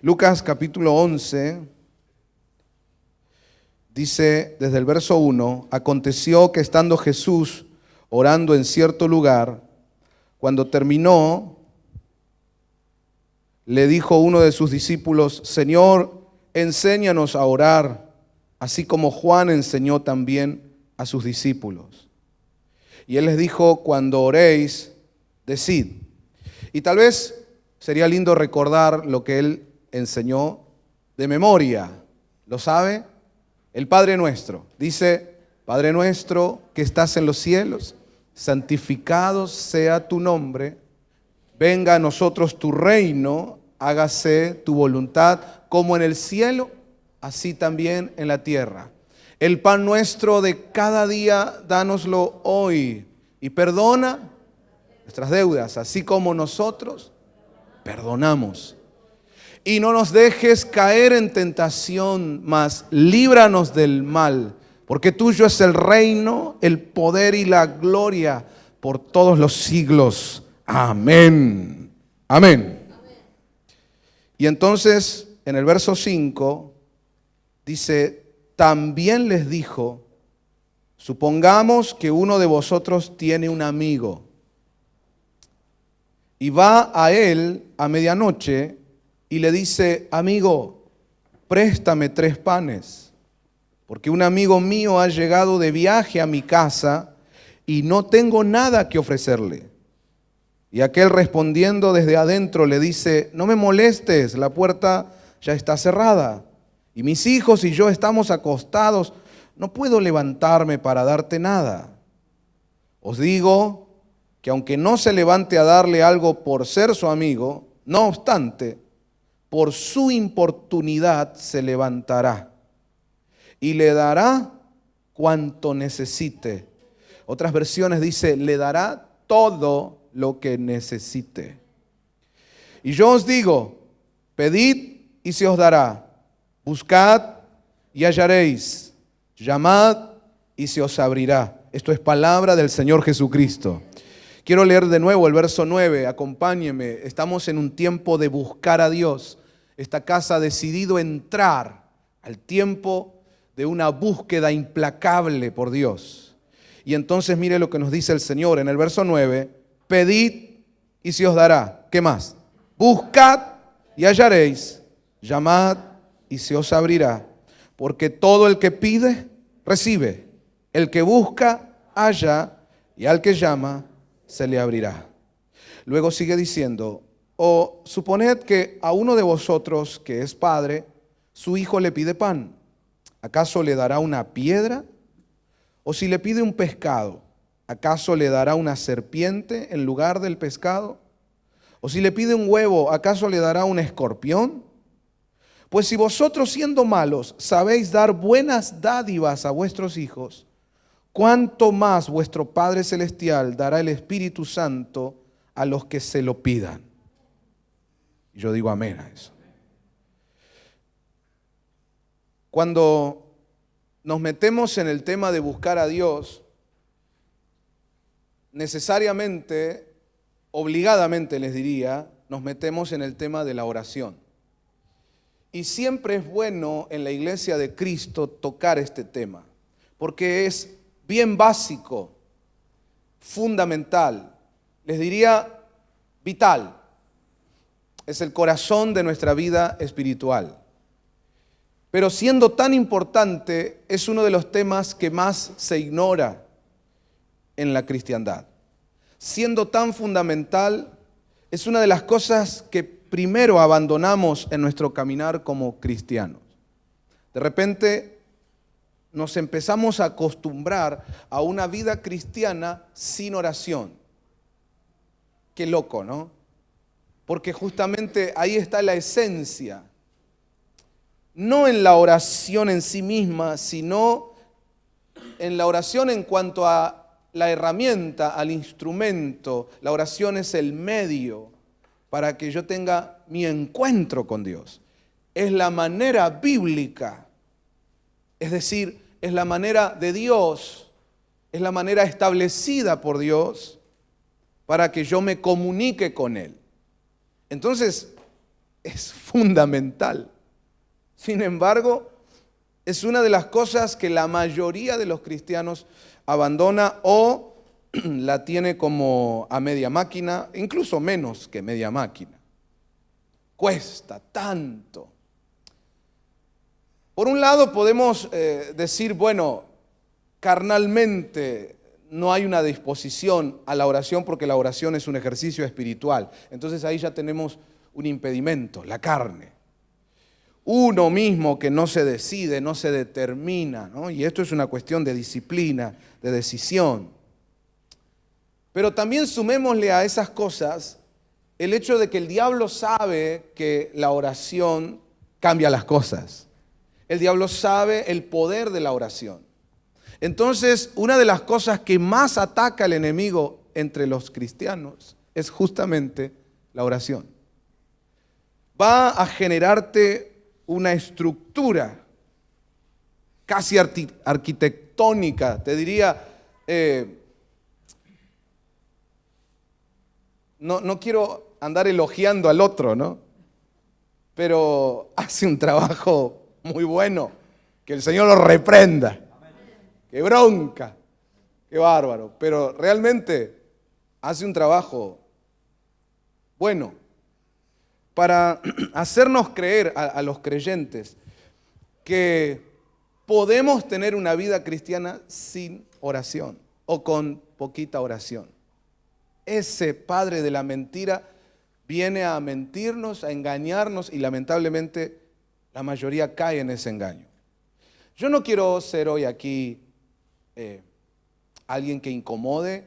Lucas capítulo 11 dice desde el verso 1, aconteció que estando Jesús orando en cierto lugar, cuando terminó, le dijo uno de sus discípulos, Señor, enséñanos a orar, así como Juan enseñó también a sus discípulos. Y él les dijo, cuando oréis, decid. Y tal vez sería lindo recordar lo que él enseñó de memoria. ¿Lo sabe? El Padre Nuestro. Dice, Padre nuestro que estás en los cielos, santificado sea tu nombre, venga a nosotros tu reino, hágase tu voluntad como en el cielo, así también en la tierra. El pan nuestro de cada día, dánoslo hoy y perdona nuestras deudas, así como nosotros perdonamos. Y no nos dejes caer en tentación, mas líbranos del mal, porque tuyo es el reino, el poder y la gloria por todos los siglos. Amén. Amén. Y entonces, en el verso 5, dice, también les dijo, supongamos que uno de vosotros tiene un amigo y va a él a medianoche y le dice, amigo, préstame 3 panes, porque un amigo mío ha llegado de viaje a mi casa y no tengo nada que ofrecerle. Y aquel respondiendo desde adentro le dice, no me molestes, la puerta ya está cerrada y mis hijos y yo estamos acostados, no puedo levantarme para darte nada. Os digo que aunque no se levante a darle algo por ser su amigo, no obstante, por su importunidad se levantará y le dará cuanto necesite. Otras versiones dice, le dará todo lo que necesite. Y yo os digo, pedid y se os dará, buscad y hallaréis, llamad y se os abrirá. Esto es palabra del Señor Jesucristo. Quiero leer de nuevo el verso 9, acompáñenme. Estamos en un tiempo de buscar a Dios. Esta casa ha decidido entrar al tiempo de una búsqueda implacable por Dios. Y entonces mire lo que nos dice el Señor en el verso 9, pedid y se os dará. ¿Qué más? Buscad y hallaréis, llamad y se os abrirá. Porque todo el que pide, recibe. El que busca, halla, y al que llama, se le abrirá. Luego sigue diciendo, o suponed que a uno de vosotros que es padre, su hijo le pide pan. ¿Acaso le dará una piedra? O si le pide un pescado, ¿acaso le dará una serpiente en lugar del pescado? O si le pide un huevo, ¿acaso le dará un escorpión? Pues si vosotros siendo malos sabéis dar buenas dádivas a vuestros hijos, ¿cuánto más vuestro Padre Celestial dará el Espíritu Santo a los que se lo pidan? Y yo digo amén a eso. Cuando nos metemos en el tema de buscar a Dios, necesariamente, obligadamente les diría, nos metemos en el tema de la oración. Y siempre es bueno en la iglesia de Cristo tocar este tema, porque es bien básico, fundamental, les diría vital. Es el corazón de nuestra vida espiritual. Pero siendo tan importante, es uno de los temas que más se ignora en la cristiandad. Siendo tan fundamental, es una de las cosas que primero abandonamos en nuestro caminar como cristianos. De repente nos empezamos a acostumbrar a una vida cristiana sin oración. Qué loco, ¿no? Porque justamente ahí está la esencia. No en la oración en sí misma, sino en la oración en cuanto a la herramienta, al instrumento. La oración es el medio para que yo tenga mi encuentro con Dios. Es la manera bíblica, es decir, es la manera de Dios, es la manera establecida por Dios para que yo me comunique con Él. Entonces, es fundamental. Sin embargo, es una de las cosas que la mayoría de los cristianos abandona o la tiene como a media máquina, incluso menos que media máquina. Cuesta tanto. Por un lado podemos decir, bueno, carnalmente no hay una disposición a la oración porque la oración es un ejercicio espiritual. Entonces ahí ya tenemos un impedimento, la carne. Uno mismo que no se decide, no se determina, ¿no? Y esto es una cuestión de disciplina, de decisión. Pero también sumémosle a esas cosas el hecho de que el diablo sabe que la oración cambia las cosas. El diablo sabe el poder de la oración. Entonces, una de las cosas que más ataca el enemigo entre los cristianos es justamente la oración. Va a generarte una estructura casi arquitectónica, te diría, no quiero andar elogiando al otro, ¿no? Pero hace un trabajo muy bueno, que el Señor lo reprenda. ¡Qué bronca! ¡Qué bárbaro! Pero realmente hace un trabajo bueno para hacernos creer a los creyentes que podemos tener una vida cristiana sin oración o con poquita oración. Ese padre de la mentira viene a mentirnos, a engañarnos y lamentablemente la mayoría cae en ese engaño. Yo no quiero ser hoy aquí alguien que incomode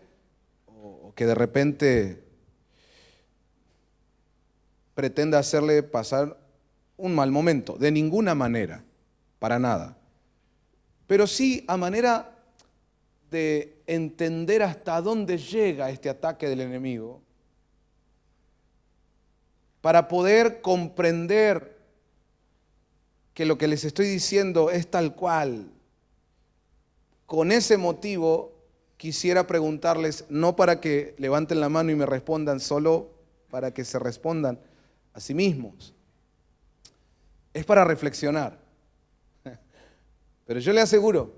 o que de repente pretenda hacerle pasar un mal momento, de ninguna manera, para nada. Pero sí a manera de entender hasta dónde llega este ataque del enemigo, para poder comprender que lo que les estoy diciendo es tal cual. Con ese motivo quisiera preguntarles, no para que levanten la mano y me respondan, solo para que se respondan a sí mismos. Es para reflexionar. Pero yo le aseguro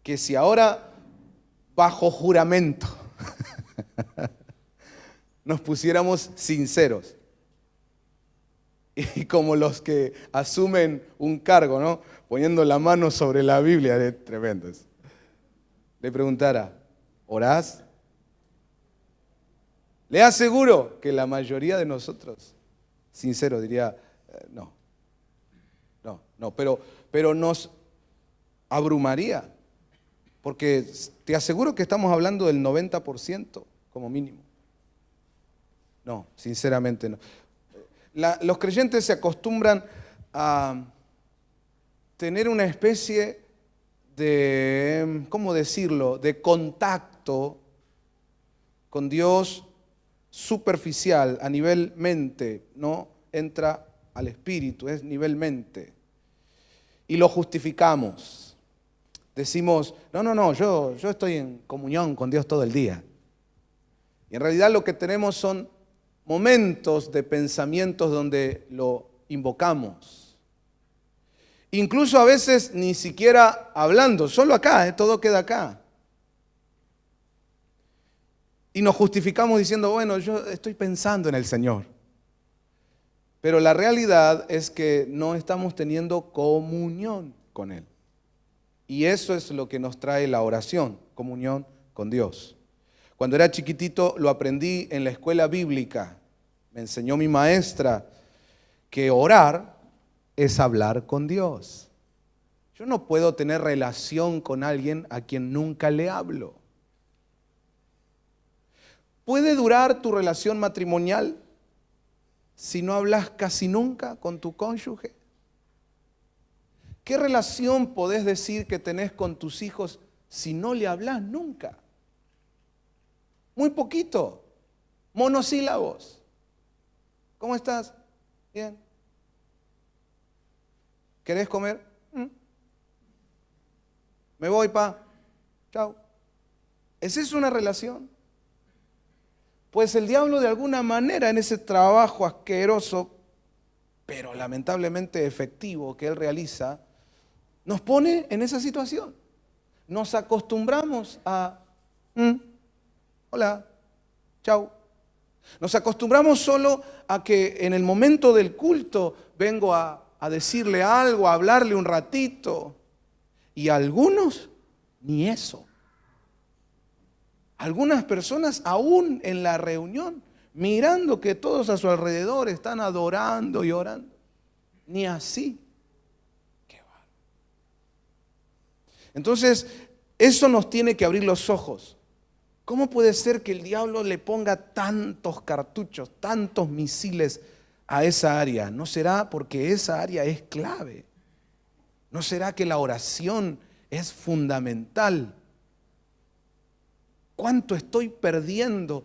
que si ahora, bajo juramento, nos pusiéramos sinceros, y como los que asumen un cargo, ¿no? Poniendo la mano sobre la Biblia, de tremendos, le preguntara, ¿orás? Le aseguro que la mayoría de nosotros, sincero, diría, no, pero nos abrumaría, porque te aseguro que estamos hablando del 90% como mínimo. No, sinceramente no. Los creyentes se acostumbran a tener una especie de, ¿cómo decirlo?, de contacto con Dios superficial, a nivel mente, no entra al espíritu, es nivel mente. Y lo justificamos. Decimos, no, yo estoy en comunión con Dios todo el día. Y en realidad lo que tenemos son momentos de pensamientos donde lo invocamos. Incluso a veces ni siquiera hablando, solo acá, todo queda acá. Y nos justificamos diciendo, bueno, yo estoy pensando en el Señor. Pero la realidad es que no estamos teniendo comunión con Él. Y eso es lo que nos trae la oración, comunión con Dios. Cuando era chiquitito lo aprendí en la escuela bíblica. Me enseñó mi maestra que orar es hablar con Dios. Yo no puedo tener relación con alguien a quien nunca le hablo. ¿Puede durar tu relación matrimonial si no hablas casi nunca con tu cónyuge? ¿Qué relación podés decir que tenés con tus hijos si no le hablas nunca? Muy poquito, monosílabos. ¿Cómo estás? Bien. ¿Querés comer? Me voy, pa. Chao. ¿Esa es una relación? Pues el diablo de alguna manera en ese trabajo asqueroso pero lamentablemente efectivo que Él realiza, nos pone en esa situación. Nos acostumbramos a, hola, chau. Nos acostumbramos solo a que en el momento del culto vengo a decirle algo, a hablarle un ratito. Y algunos, ni eso. Algunas personas aún en la reunión, mirando que todos a su alrededor están adorando y orando. Ni así. Qué bárbaro. Entonces, eso nos tiene que abrir los ojos. ¿Cómo puede ser que el diablo le ponga tantos cartuchos, tantos misiles a esa área? ¿No será porque esa área es clave? ¿No será que la oración es fundamental? ¿Cuánto estoy perdiendo?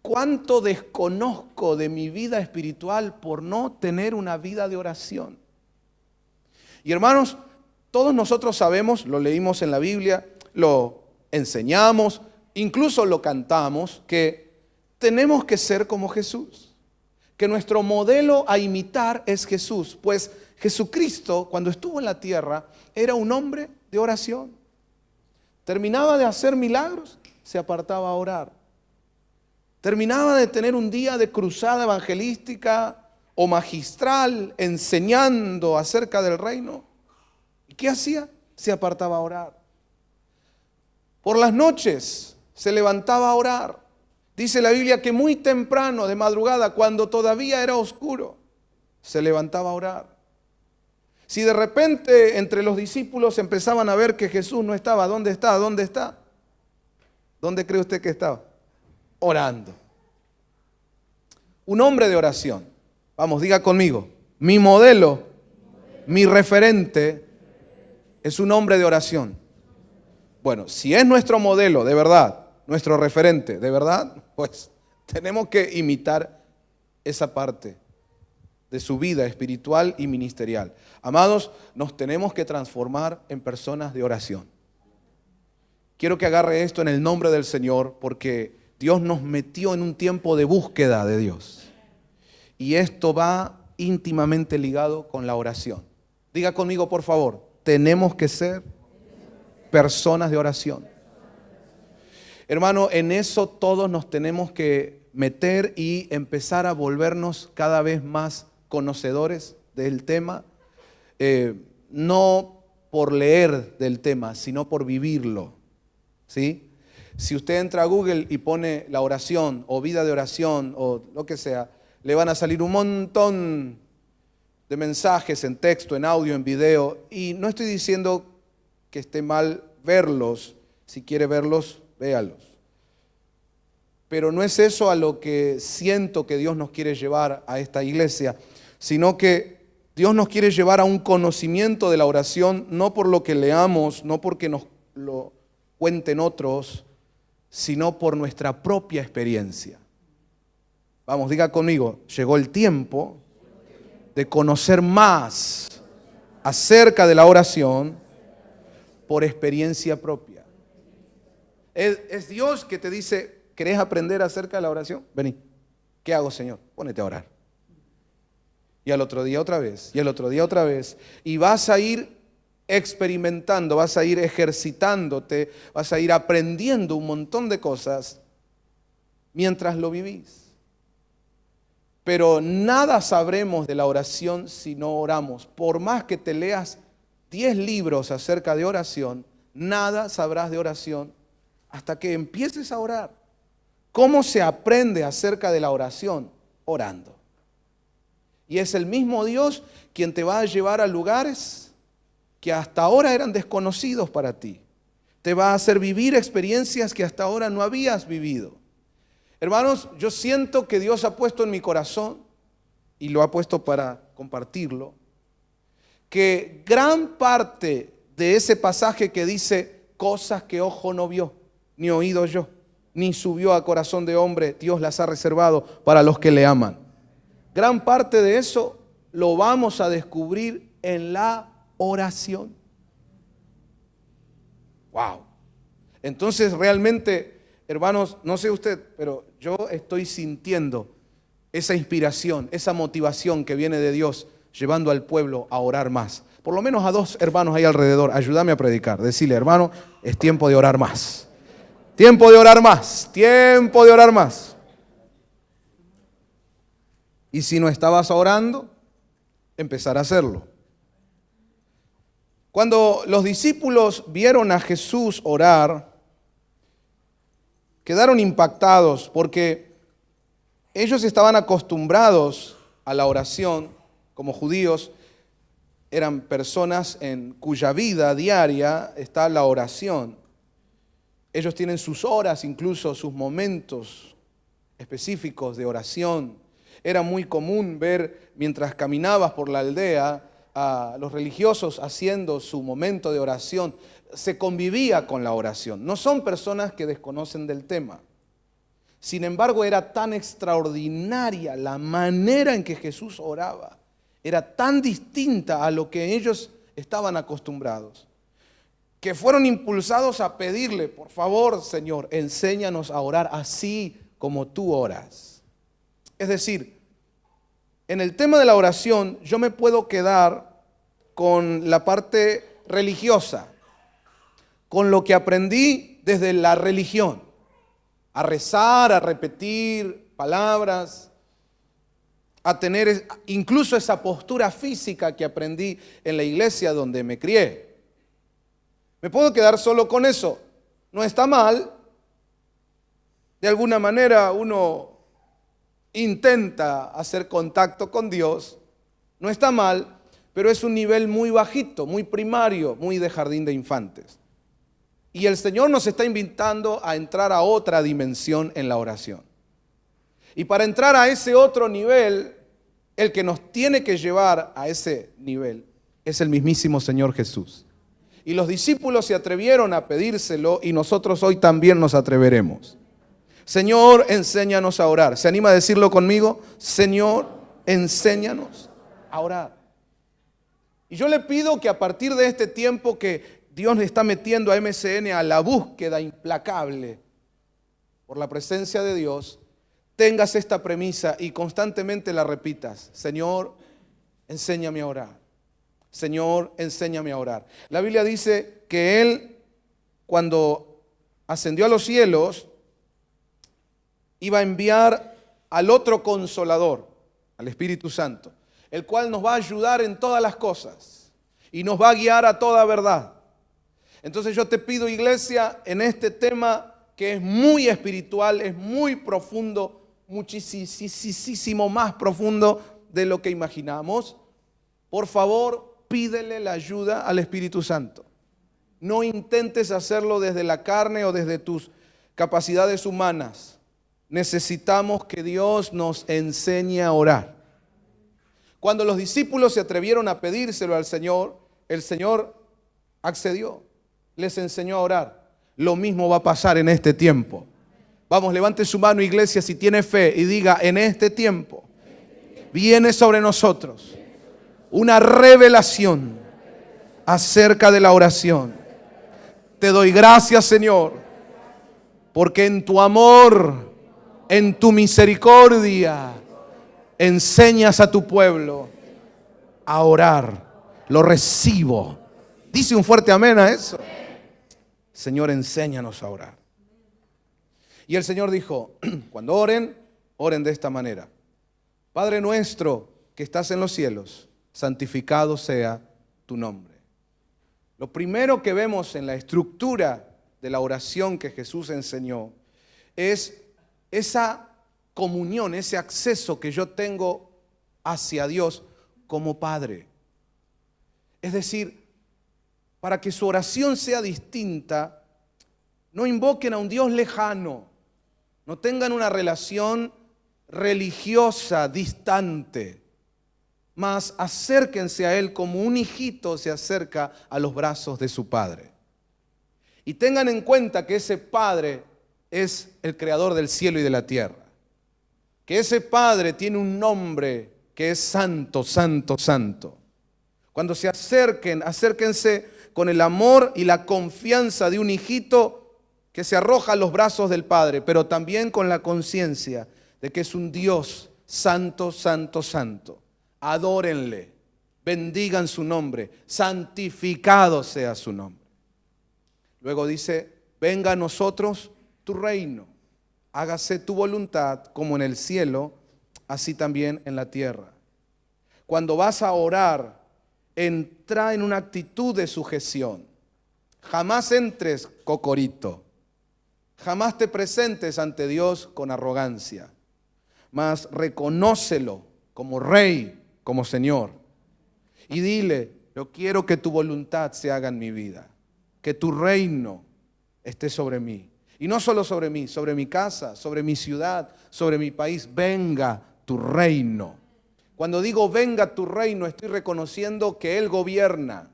¿Cuánto desconozco de mi vida espiritual por no tener una vida de oración? Y hermanos, todos nosotros sabemos, lo leímos en la Biblia, lo enseñamos, incluso lo cantamos, que tenemos que ser como Jesús. Que nuestro modelo a imitar es Jesús. Pues Jesucristo, cuando estuvo en la tierra, era un hombre de oración. Terminaba de hacer milagros, se apartaba a orar. Terminaba de tener un día de cruzada evangelística o magistral enseñando acerca del reino. ¿Y qué hacía? Se apartaba a orar. Por las noches se levantaba a orar. Dice la Biblia que muy temprano, de madrugada, cuando todavía era oscuro, se levantaba a orar. Si de repente entre los discípulos empezaban a ver que Jesús no estaba, ¿dónde está? ¿Dónde está? ¿Dónde cree usted que estaba? Orando. Un hombre de oración. Vamos, diga conmigo. Mi modelo, mi referente es un hombre de oración. Bueno, si es nuestro modelo de verdad, nuestro referente de verdad, pues tenemos que imitar esa parte de su vida espiritual y ministerial. Amados, nos tenemos que transformar en personas de oración. Quiero que agarre esto en el nombre del Señor, porque Dios nos metió en un tiempo de búsqueda de Dios. Y esto va íntimamente ligado con la oración. Diga conmigo, por favor, tenemos que ser personas de oración. Hermano, en eso todos nos tenemos que meter y empezar a volvernos cada vez más conocedores del tema. No por leer del tema, sino por vivirlo. ¿Sí? Si usted entra a Google y pone la oración o vida de oración o lo que sea, le van a salir un montón de mensajes en texto, en audio, en video. Y no estoy diciendo que esté mal verlos. Si quiere verlos, véalos. Pero no es eso a lo que siento que Dios nos quiere llevar a esta iglesia, sino que Dios nos quiere llevar a un conocimiento de la oración, no por lo que leamos, no porque nos lo cuenten otros, sino por nuestra propia experiencia. Vamos, diga conmigo, llegó el tiempo de conocer más acerca de la oración por experiencia propia. Es Dios que te dice, ¿querés aprender acerca de la oración? Vení. ¿Qué hago, Señor? Pónete a orar. Y al otro día otra vez, y al otro día otra vez. Y vas a ir experimentando, vas a ir ejercitándote, vas a ir aprendiendo un montón de cosas mientras lo vivís. Pero nada sabremos de la oración si no oramos. Por más que te leas 10 libros acerca de oración, nada sabrás de oración hasta que empieces a orar. ¿Cómo se aprende acerca de la oración? Orando. Y es el mismo Dios quien te va a llevar a lugares que hasta ahora eran desconocidos para ti. Te va a hacer vivir experiencias que hasta ahora no habías vivido. Hermanos, yo siento que Dios ha puesto en mi corazón, y lo ha puesto para compartirlo, que gran parte de ese pasaje que dice cosas que ojo no vio, ni oído yo, ni subió a corazón de hombre, Dios las ha reservado para los que le aman. Gran parte de eso lo vamos a descubrir en la oración. Wow. Entonces realmente, hermanos, no sé usted, pero yo estoy sintiendo esa inspiración, esa motivación que viene de Dios, llevando al pueblo a orar más. Por lo menos a 2 hermanos ahí alrededor, ayúdame a predicar. Decirle, hermano, es tiempo de orar más. Tiempo de orar más, tiempo de orar más. Y si no estabas orando, empezar a hacerlo. Cuando los discípulos vieron a Jesús orar, quedaron impactados porque ellos estaban acostumbrados a la oración como judíos. Eran personas en cuya vida diaria está la oración. Ellos tienen sus horas, incluso sus momentos específicos de oración. Era muy común ver mientras caminabas por la aldea a los religiosos haciendo su momento de oración. Se convivía con la oración. No son personas que desconocen del tema. Sin embargo, era tan extraordinaria la manera en que Jesús oraba. Era tan distinta a lo que ellos estaban acostumbrados, que fueron impulsados a pedirle, por favor, Señor, enséñanos a orar así como tú oras. Es decir, en el tema de la oración, yo me puedo quedar con la parte religiosa, con lo que aprendí desde la religión, a rezar, a repetir palabras, a tener incluso esa postura física que aprendí en la iglesia donde me crié. Me puedo quedar solo con eso. No está mal. De alguna manera uno intenta hacer contacto con Dios. No está mal, pero es un nivel muy bajito, muy primario, muy de jardín de infantes. Y el Señor nos está invitando a entrar a otra dimensión en la oración. Y para entrar a ese otro nivel, el que nos tiene que llevar a ese nivel es el mismísimo Señor Jesús. Y los discípulos se atrevieron a pedírselo y nosotros hoy también nos atreveremos. Señor, enséñanos a orar. ¿Se anima a decirlo conmigo? Señor, enséñanos a orar. Y yo le pido que a partir de este tiempo que Dios le está metiendo a MCN a la búsqueda implacable por la presencia de Dios, tengas esta premisa y constantemente la repitas. Señor, enséñame a orar. Señor, enséñame a orar. La Biblia dice que Él, cuando ascendió a los cielos, iba a enviar al otro Consolador, al Espíritu Santo, el cual nos va a ayudar en todas las cosas y nos va a guiar a toda verdad. Entonces yo te pido, iglesia, en este tema que es muy espiritual, es muy profundo, muchísimo más profundo de lo que imaginamos, por favor, pídele la ayuda al Espíritu Santo. No intentes hacerlo desde la carne o desde tus capacidades humanas. Necesitamos que Dios nos enseñe a orar. Cuando los discípulos se atrevieron a pedírselo al Señor, el Señor accedió, les enseñó a orar. Lo mismo va a pasar en este tiempo. Vamos, levante su mano, iglesia, si tiene fe y diga, en este tiempo viene sobre nosotros una revelación acerca de la oración. Te doy gracias, Señor, porque en tu amor, en tu misericordia, enseñas a tu pueblo a orar. Lo recibo. Dice un fuerte amén a eso. Señor, enséñanos a orar. Y el Señor dijo, cuando oren, oren de esta manera. Padre nuestro que estás en los cielos, santificado sea tu nombre. Lo primero que vemos en la estructura de la oración que Jesús enseñó es esa comunión, ese acceso que yo tengo hacia Dios como Padre. Es decir, para que su oración sea distinta, no invoquen a un Dios lejano, no tengan una relación religiosa distante, mas acérquense a Él como un hijito se acerca a los brazos de su padre. Y tengan en cuenta que ese Padre es el creador del cielo y de la tierra. Que ese Padre tiene un nombre que es santo, santo, santo. Cuando se acerquen, acérquense con el amor y la confianza de un hijito que se arroja a los brazos del Padre, pero también con la conciencia de que es un Dios santo, santo, santo. Adórenle, bendigan su nombre, santificado sea su nombre. Luego dice, venga a nosotros tu reino, hágase tu voluntad como en el cielo, así también en la tierra. Cuando vas a orar, entra en una actitud de sujeción. Jamás entres cocorito. Jamás te presentes ante Dios con arrogancia. Mas reconócelo como Rey, como Señor. Y dile, yo quiero que tu voluntad se haga en mi vida. Que tu reino esté sobre mí. Y no solo sobre mí, sobre mi casa, sobre mi ciudad, sobre mi país. Venga tu reino. Cuando digo venga tu reino, estoy reconociendo que Él gobierna.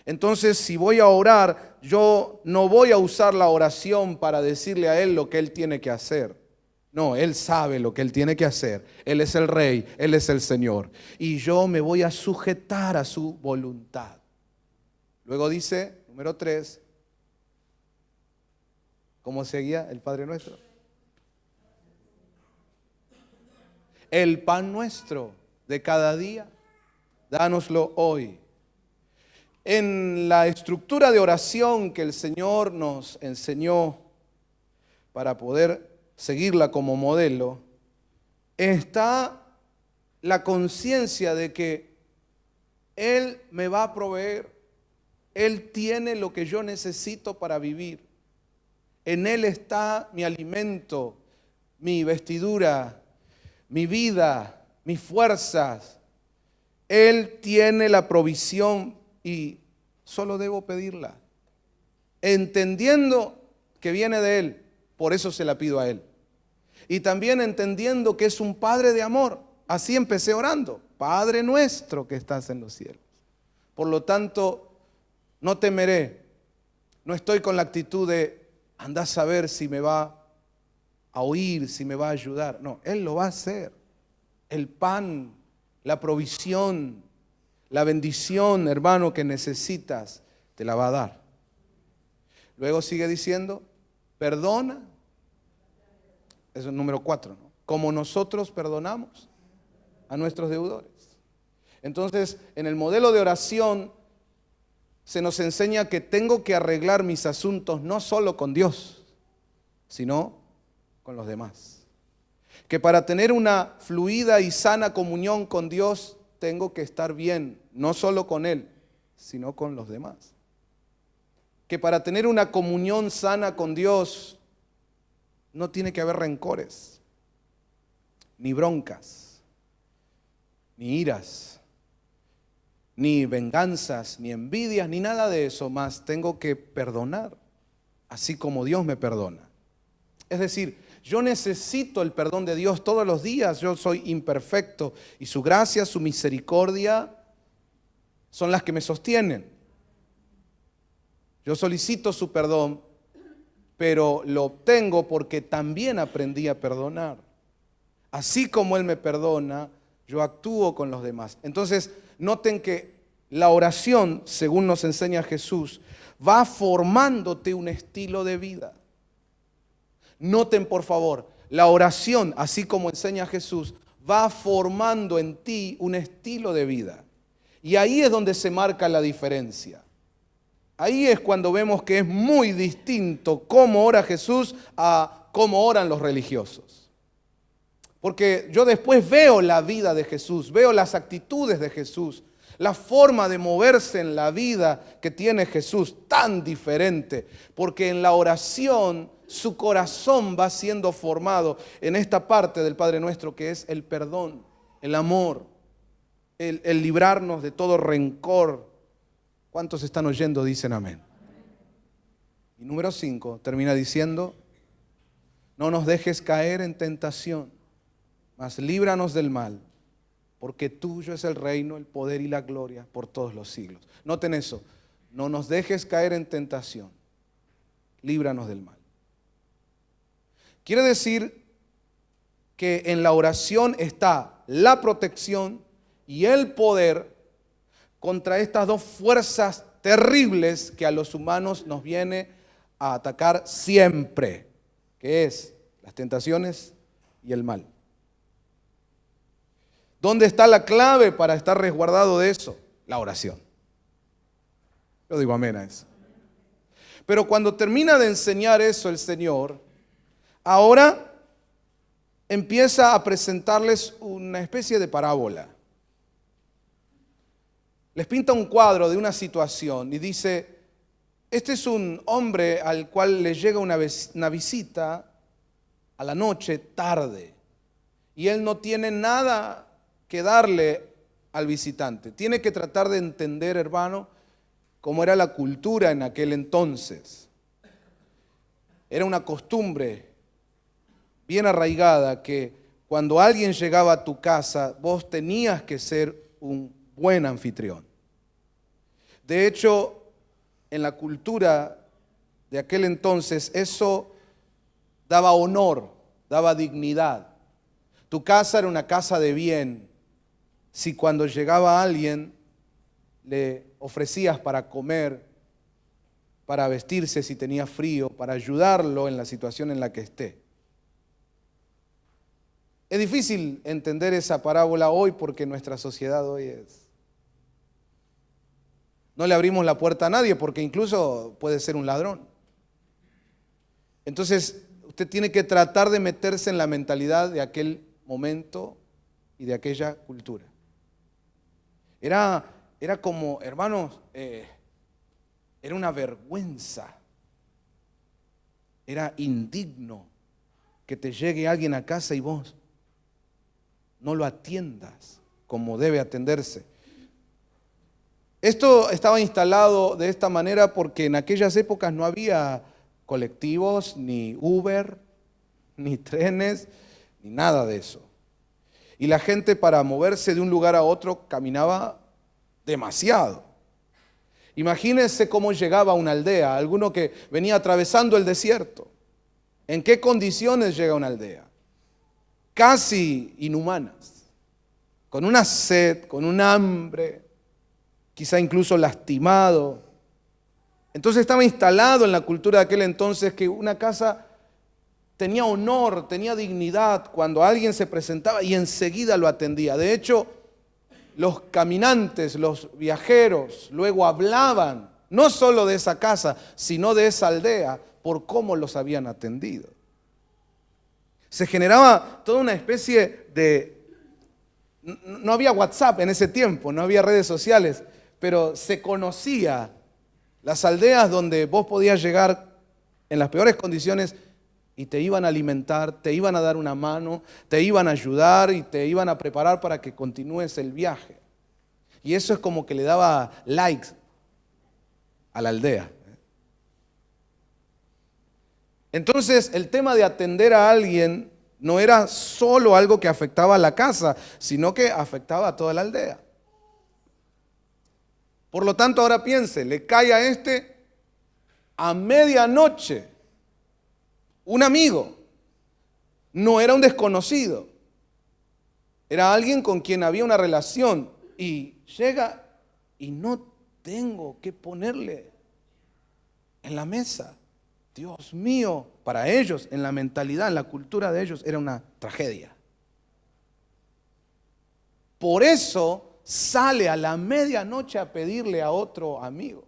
Entonces, si voy a orar, yo no voy a usar la oración para decirle a Él lo que Él tiene que hacer. No, Él sabe lo que Él tiene que hacer. Él es el Rey, Él es el Señor. Y yo me voy a sujetar a su voluntad. Luego dice, número 3, ¿cómo seguía el Padre Nuestro? El pan nuestro de cada día, dánoslo hoy. En la estructura de oración que el Señor nos enseñó para poder seguirla como modelo, está la conciencia de que Él me va a proveer, Él tiene lo que yo necesito para vivir. En Él está mi alimento, mi vestidura, mi vida, mis fuerzas. Él tiene la provisión y solo debo pedirla, entendiendo que viene de Él, por eso se la pido a Él. Y también entendiendo que es un Padre de amor. Así empecé orando, Padre nuestro que estás en los cielos. Por lo tanto, no temeré, no estoy con la actitud de andar a saber si me va a oír, si me va a ayudar. No, Él lo va a hacer. El pan, la provisión, la bendición, hermano, que necesitas, te la va a dar. Luego sigue diciendo, perdona. Eso es el número 4, ¿no? Como nosotros perdonamos a nuestros deudores. Entonces, en el modelo de oración se nos enseña que tengo que arreglar mis asuntos no solo con Dios, sino con los demás. Que para tener una fluida y sana comunión con Dios, tengo que estar bien, no solo con Él, sino con los demás. Que para tener una comunión sana con Dios, no tiene que haber rencores, ni broncas, ni iras, ni venganzas, ni envidias, ni nada de eso, más tengo que perdonar, así como Dios me perdona. Es decir, yo necesito el perdón de Dios todos los días, yo soy imperfecto y su gracia, su misericordia son las que me sostienen. Yo solicito su perdón, pero lo obtengo porque también aprendí a perdonar. Así como Él me perdona, yo actúo con los demás. Entonces, noten que la oración, según nos enseña Jesús, va formándote un estilo de vida. Noten, por favor, la oración, así como enseña Jesús, va formando en ti un estilo de vida. Y ahí es donde se marca la diferencia. Ahí es cuando vemos que es muy distinto cómo ora Jesús a cómo oran los religiosos. Porque yo después veo la vida de Jesús, veo las actitudes de Jesús, la forma de moverse en la vida que tiene Jesús, tan diferente. Porque en la oración su corazón va siendo formado en esta parte del Padre Nuestro que es el perdón, el amor, el librarnos de todo rencor. ¿Cuántos están oyendo? Dicen amén. Y número 5 termina diciendo, no nos dejes caer en tentación, mas líbranos del mal, porque tuyo es el reino, el poder y la gloria por todos los siglos. Noten eso, no nos dejes caer en tentación, líbranos del mal. Quiere decir que en la oración está la protección y el poder contra estas dos fuerzas terribles que a los humanos nos viene a atacar siempre, que es las tentaciones y el mal. ¿Dónde está la clave para estar resguardado de eso? La oración. Yo digo amén a eso. Pero cuando termina de enseñar eso el Señor, ahora empieza a presentarles una especie de parábola. Les pinta un cuadro de una situación y dice, este es un hombre al cual le llega una visita a la noche tarde y él no tiene nada que darle al visitante. Tiene que tratar de entender, hermano, cómo era la cultura en aquel entonces. Era una costumbre bien arraigada que cuando alguien llegaba a tu casa, vos tenías que ser un buen anfitrión. De hecho, en la cultura de aquel entonces, eso daba honor, daba dignidad. Tu casa era una casa de bien. Si cuando llegaba alguien le ofrecías para comer, para vestirse si tenía frío, para ayudarlo en la situación en la que esté. Es difícil entender esa parábola hoy porque nuestra sociedad hoy es. No le abrimos la puerta a nadie porque incluso puede ser un ladrón. Entonces, usted tiene que tratar de meterse en la mentalidad de aquel momento y de aquella cultura. Era como, hermanos, era una vergüenza. Era indigno que te llegue alguien a casa y vos no lo atiendas como debe atenderse. Esto estaba instalado de esta manera porque en aquellas épocas no había colectivos, ni Uber, ni trenes, ni nada de eso. Y la gente para moverse de un lugar a otro caminaba demasiado. Imagínense cómo llegaba a una aldea, alguno que venía atravesando el desierto. ¿En qué condiciones llega a una aldea? Casi inhumanas, con una sed, con un hambre, quizá incluso lastimado. Entonces estaba instalado en la cultura de aquel entonces que una casa tenía honor, tenía dignidad cuando alguien se presentaba y enseguida lo atendía. De hecho, los caminantes, los viajeros, luego hablaban no solo de esa casa, sino de esa aldea por cómo los habían atendido. Se generaba toda una especie de... No había WhatsApp en ese tiempo, no había redes sociales, pero se conocía las aldeas donde vos podías llegar en las peores condiciones y te iban a alimentar, te iban a dar una mano, te iban a ayudar y te iban a preparar para que continúes el viaje. Y eso es como que le daba likes a la aldea. Entonces, el tema de atender a alguien no era solo algo que afectaba a la casa, sino que afectaba a toda la aldea. Por lo tanto, ahora piense, le cae a este a medianoche un amigo. No era un desconocido, era alguien con quien había una relación y llega y no tengo que ponerle en la mesa. Dios mío, para ellos, en la mentalidad, en la cultura de ellos, era una tragedia. Por eso sale a la medianoche a pedirle a otro amigo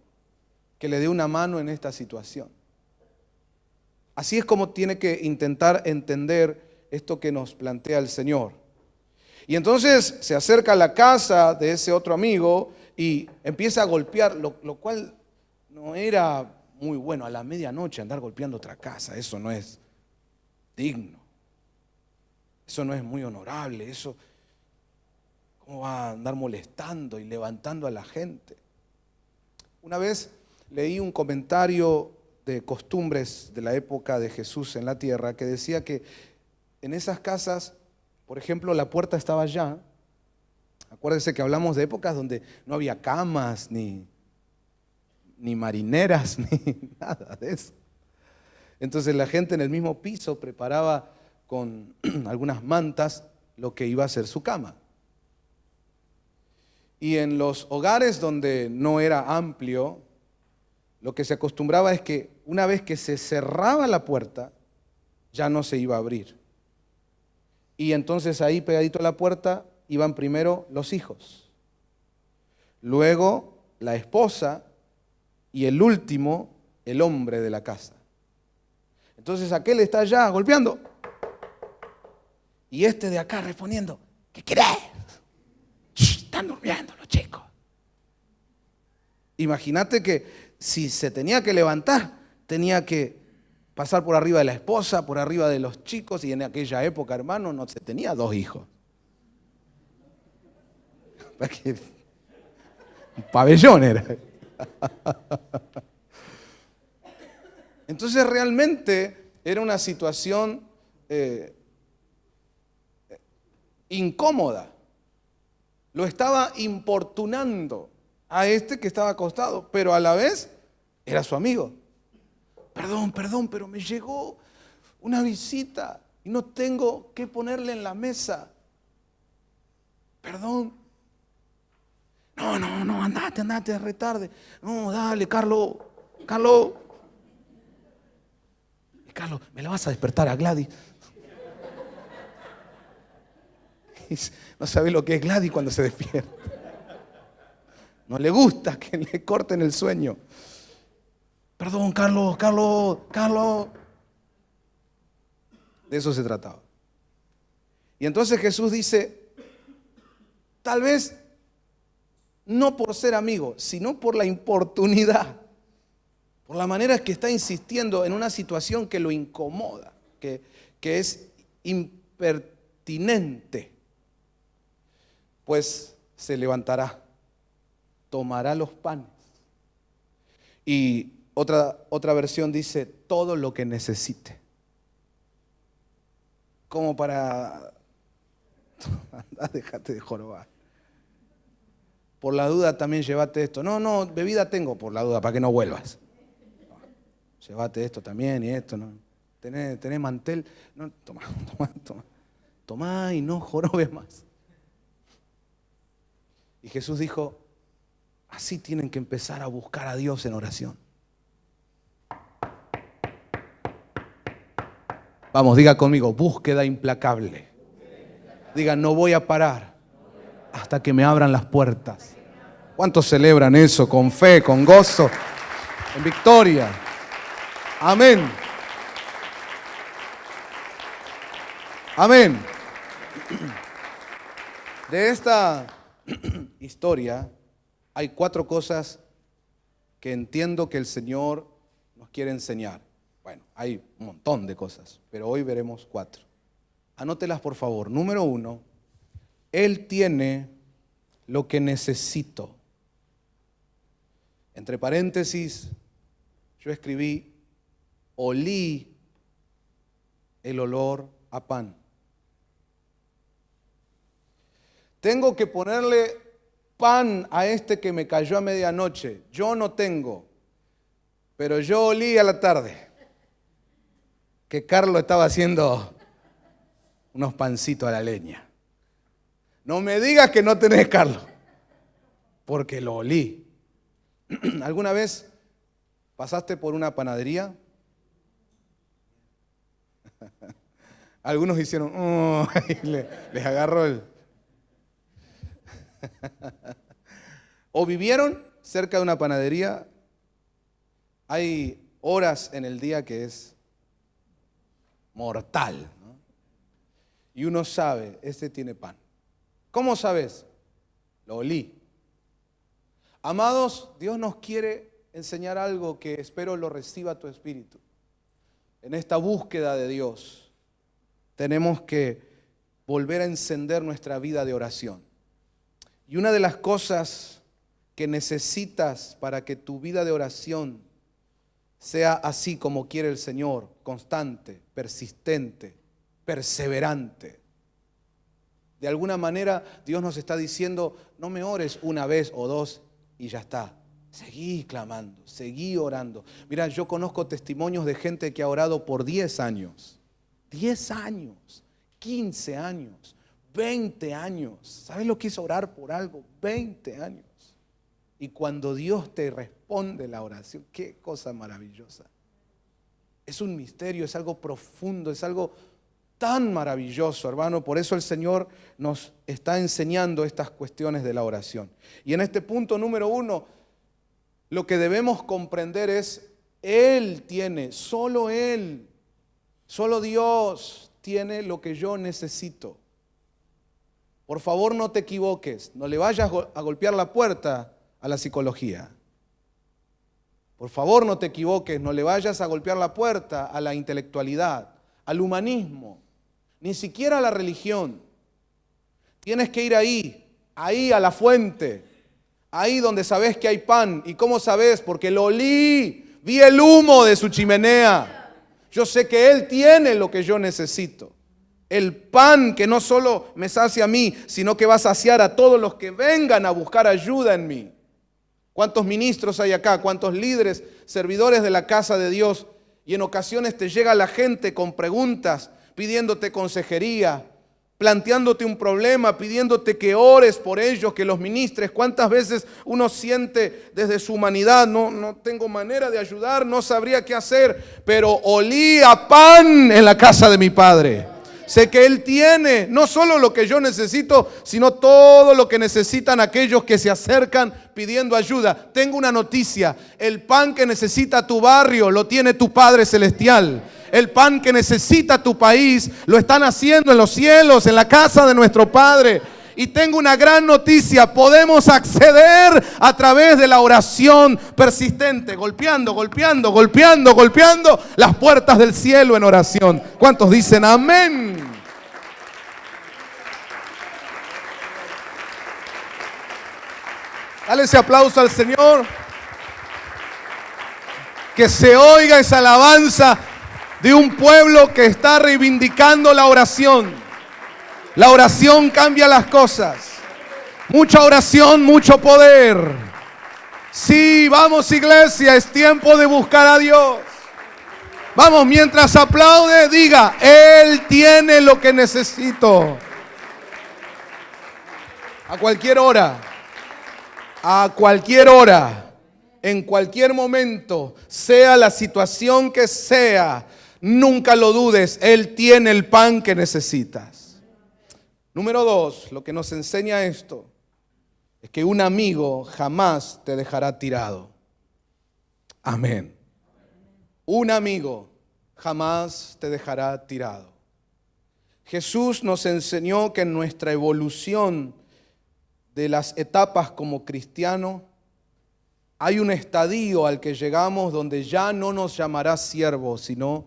que le dé una mano en esta situación. Así es como tiene que intentar entender esto que nos plantea el Señor. Y entonces se acerca a la casa de ese otro amigo y empieza a golpear, lo cual no era muy bueno a la medianoche andar golpeando otra casa. Eso no es digno. Eso no es muy honorable. Eso, ¿cómo va a andar molestando y levantando a la gente? Una vez leí un comentario de costumbres de la época de Jesús en la tierra que decía que en esas casas, por ejemplo, la puerta estaba allá. Acuérdense que hablamos de épocas donde no había camas, ni marineras, ni nada de eso. Entonces la gente en el mismo piso preparaba con algunas mantas lo que iba a ser su cama. Y en los hogares donde no era amplio, lo que se acostumbraba es que una vez que se cerraba la puerta, ya no se iba a abrir. Y entonces ahí pegadito a la puerta iban primero los hijos, luego la esposa y el último, el hombre de la casa. Entonces aquel está allá golpeando y este de acá respondiendo, ¿qué querés? Están durmiendo los chicos. Imagínate que si se tenía que levantar, tenía que pasar por arriba de la esposa, por arriba de los chicos, y en aquella época, hermano, no se tenía 2 hijos. Un pabellón era. Entonces realmente era una situación incómoda. Lo estaba importunando a este que estaba acostado, pero a la vez era su amigo. Perdón, pero me llegó una visita y no tengo que ponerle en la mesa. Perdón. No, andate, es retarde. No, dale, Carlos. Carlos, ¿me la vas a despertar a Gladys? No sabe lo que es Gladys cuando se despierta. No le gusta que le corten el sueño. Perdón, Carlos. De eso se trataba. Y entonces Jesús dice, tal vez no por ser amigo, sino por la importunidad, por la manera que está insistiendo en una situación que lo incomoda, que es impertinente, pues se levantará, tomará los panes. Y otra versión dice, todo lo que necesite. Como para... Anda, déjate de jorobar. Por la duda también llévate esto. No, bebida tengo por la duda, para que no vuelvas. Llévate esto también y esto, ¿no? ¿Tenés mantel? No, toma y no jorobes más. Y Jesús dijo, así tienen que empezar a buscar a Dios en oración. Vamos, diga conmigo, búsqueda implacable. Diga, no voy a parar hasta que me abran las puertas. ¿Cuántos celebran eso con fe, con gozo, en victoria? Amén. Amén. De esta historia hay 4 cosas que entiendo que el Señor nos quiere enseñar. Bueno, hay un montón de cosas, pero hoy veremos 4. Anótelas por favor. Número 1, Él tiene lo que necesito. Entre paréntesis, yo escribí, olí el olor a pan. Tengo que ponerle pan a este que me cayó a medianoche. Yo no tengo, pero yo olí a la tarde que Carlos estaba haciendo unos pancitos a la leña. No me digas que no tenés, Carlos, porque lo olí. ¿Alguna vez pasaste por una panadería? Algunos hicieron, y les agarró el... ¿O vivieron cerca de una panadería? Hay horas en el día que es mortal, ¿no? Y uno sabe, este tiene pan. ¿Cómo sabes? Lo olí. Amados, Dios nos quiere enseñar algo que espero lo reciba tu espíritu. En esta búsqueda de Dios, tenemos que volver a encender nuestra vida de oración. Y una de las cosas que necesitas para que tu vida de oración sea así como quiere el Señor, constante, persistente, perseverante. De alguna manera Dios nos está diciendo, no me ores una vez o 2 y ya está. Seguí clamando, seguí orando. Mira, yo conozco testimonios de gente que ha orado por 10 años, 15 años, 20 años. ¿Sabes lo que es orar por algo? 20 años. Y cuando Dios te responde la oración, qué cosa maravillosa. Es un misterio, es algo profundo, es algo tan maravilloso, hermano. Por eso el Señor nos está enseñando estas cuestiones de la oración. Y en este punto número 1, lo que debemos comprender es, Él tiene, solo Él, solo Dios tiene lo que yo necesito. Por favor, no te equivoques, no le vayas a golpear la puerta a la psicología. Por favor, no te equivoques, no le vayas a golpear la puerta a la intelectualidad, al humanismo, ni siquiera a la religión. Tienes que ir ahí a la fuente, ahí donde sabes que hay pan. ¿Y cómo sabes? Porque lo olí, vi el humo de su chimenea. Yo sé que Él tiene lo que yo necesito. El pan que no solo me sacia a mí, sino que va a saciar a todos los que vengan a buscar ayuda en mí. ¿Cuántos ministros hay acá? ¿Cuántos líderes, servidores de la casa de Dios? Y en ocasiones te llega la gente con preguntas, pidiéndote consejería, planteándote un problema, pidiéndote que ores por ellos, que los ministres. ¿Cuántas veces uno siente desde su humanidad, no tengo manera de ayudar, no sabría qué hacer, pero olía pan en la casa de mi Padre? Sé que Él tiene no solo lo que yo necesito, sino todo lo que necesitan aquellos que se acercan pidiendo ayuda. Tengo una noticia: el pan que necesita tu barrio lo tiene tu Padre Celestial. El pan que necesita tu país lo están haciendo en los cielos, en la casa de nuestro Padre. Y tengo una gran noticia: podemos acceder a través de la oración persistente, golpeando las puertas del cielo en oración. ¿Cuántos dicen amén? Dale ese aplauso al Señor. Que se oiga esa alabanza de un pueblo que está reivindicando la oración. La oración cambia las cosas. Mucha oración, mucho poder. Sí, vamos iglesia, es tiempo de buscar a Dios. Vamos, mientras aplaude, diga: Él tiene lo que necesito. A cualquier hora, en cualquier momento, sea la situación que sea, nunca lo dudes, Él tiene el pan que necesitas. Número 2, lo que nos enseña esto es que un amigo jamás te dejará tirado. Amén. Un amigo jamás te dejará tirado. Jesús nos enseñó que en nuestra evolución de las etapas como cristiano, hay un estadio al que llegamos donde ya no nos llamará siervo, sino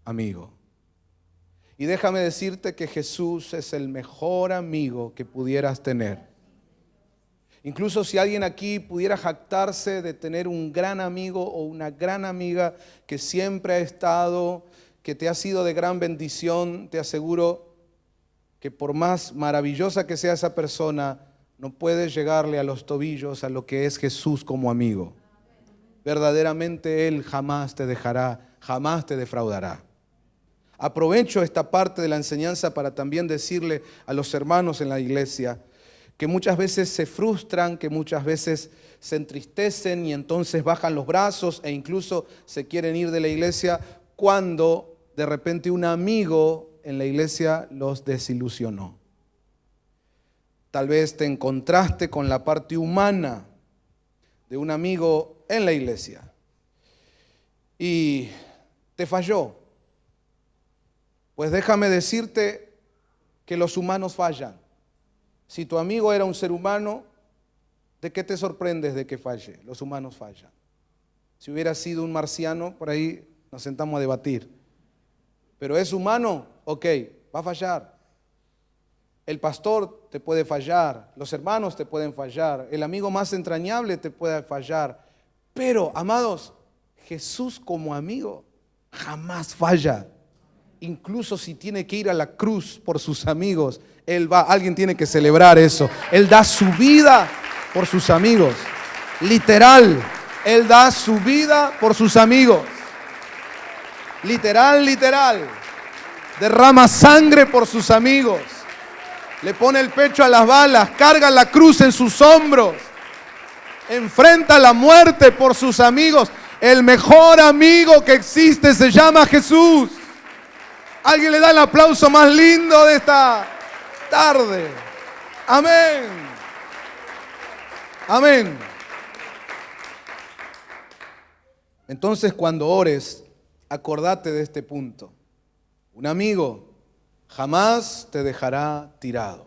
amigo. Y déjame decirte que Jesús es el mejor amigo que pudieras tener. Incluso si alguien aquí pudiera jactarse de tener un gran amigo o una gran amiga que siempre ha estado, que te ha sido de gran bendición, te aseguro que por más maravillosa que sea esa persona, no puedes llegarle a los tobillos a lo que es Jesús como amigo. Verdaderamente Él jamás te dejará, jamás te defraudará. Aprovecho esta parte de la enseñanza para también decirle a los hermanos en la iglesia que muchas veces se frustran, que muchas veces se entristecen y entonces bajan los brazos e incluso se quieren ir de la iglesia cuando de repente un amigo en la iglesia los desilusionó. Tal vez te encontraste con la parte humana de un amigo en la iglesia y te falló. Pues déjame decirte que los humanos fallan. Si tu amigo era un ser humano, ¿de qué te sorprendes de que falle? Los humanos fallan. Si hubiera sido un marciano, por ahí nos sentamos a debatir. Pero es humano, ok, va a fallar. El pastor te puede fallar, los hermanos te pueden fallar, el amigo más entrañable te puede fallar. Pero, amados, Jesús como amigo jamás falla. Incluso si tiene que ir a la cruz por sus amigos, Él va. Alguien tiene que celebrar eso. Él da su vida por sus amigos. Literal, Él da su vida por sus amigos. Literal. Derrama sangre por sus amigos. Le pone el pecho a las balas, carga la cruz en sus hombros. Enfrenta la muerte por sus amigos. El mejor amigo que existe se llama Jesús. Alguien le da el aplauso más lindo de esta tarde. Amén. Amén. Entonces, cuando ores, acordate de este punto. Un amigo jamás te dejará tirado.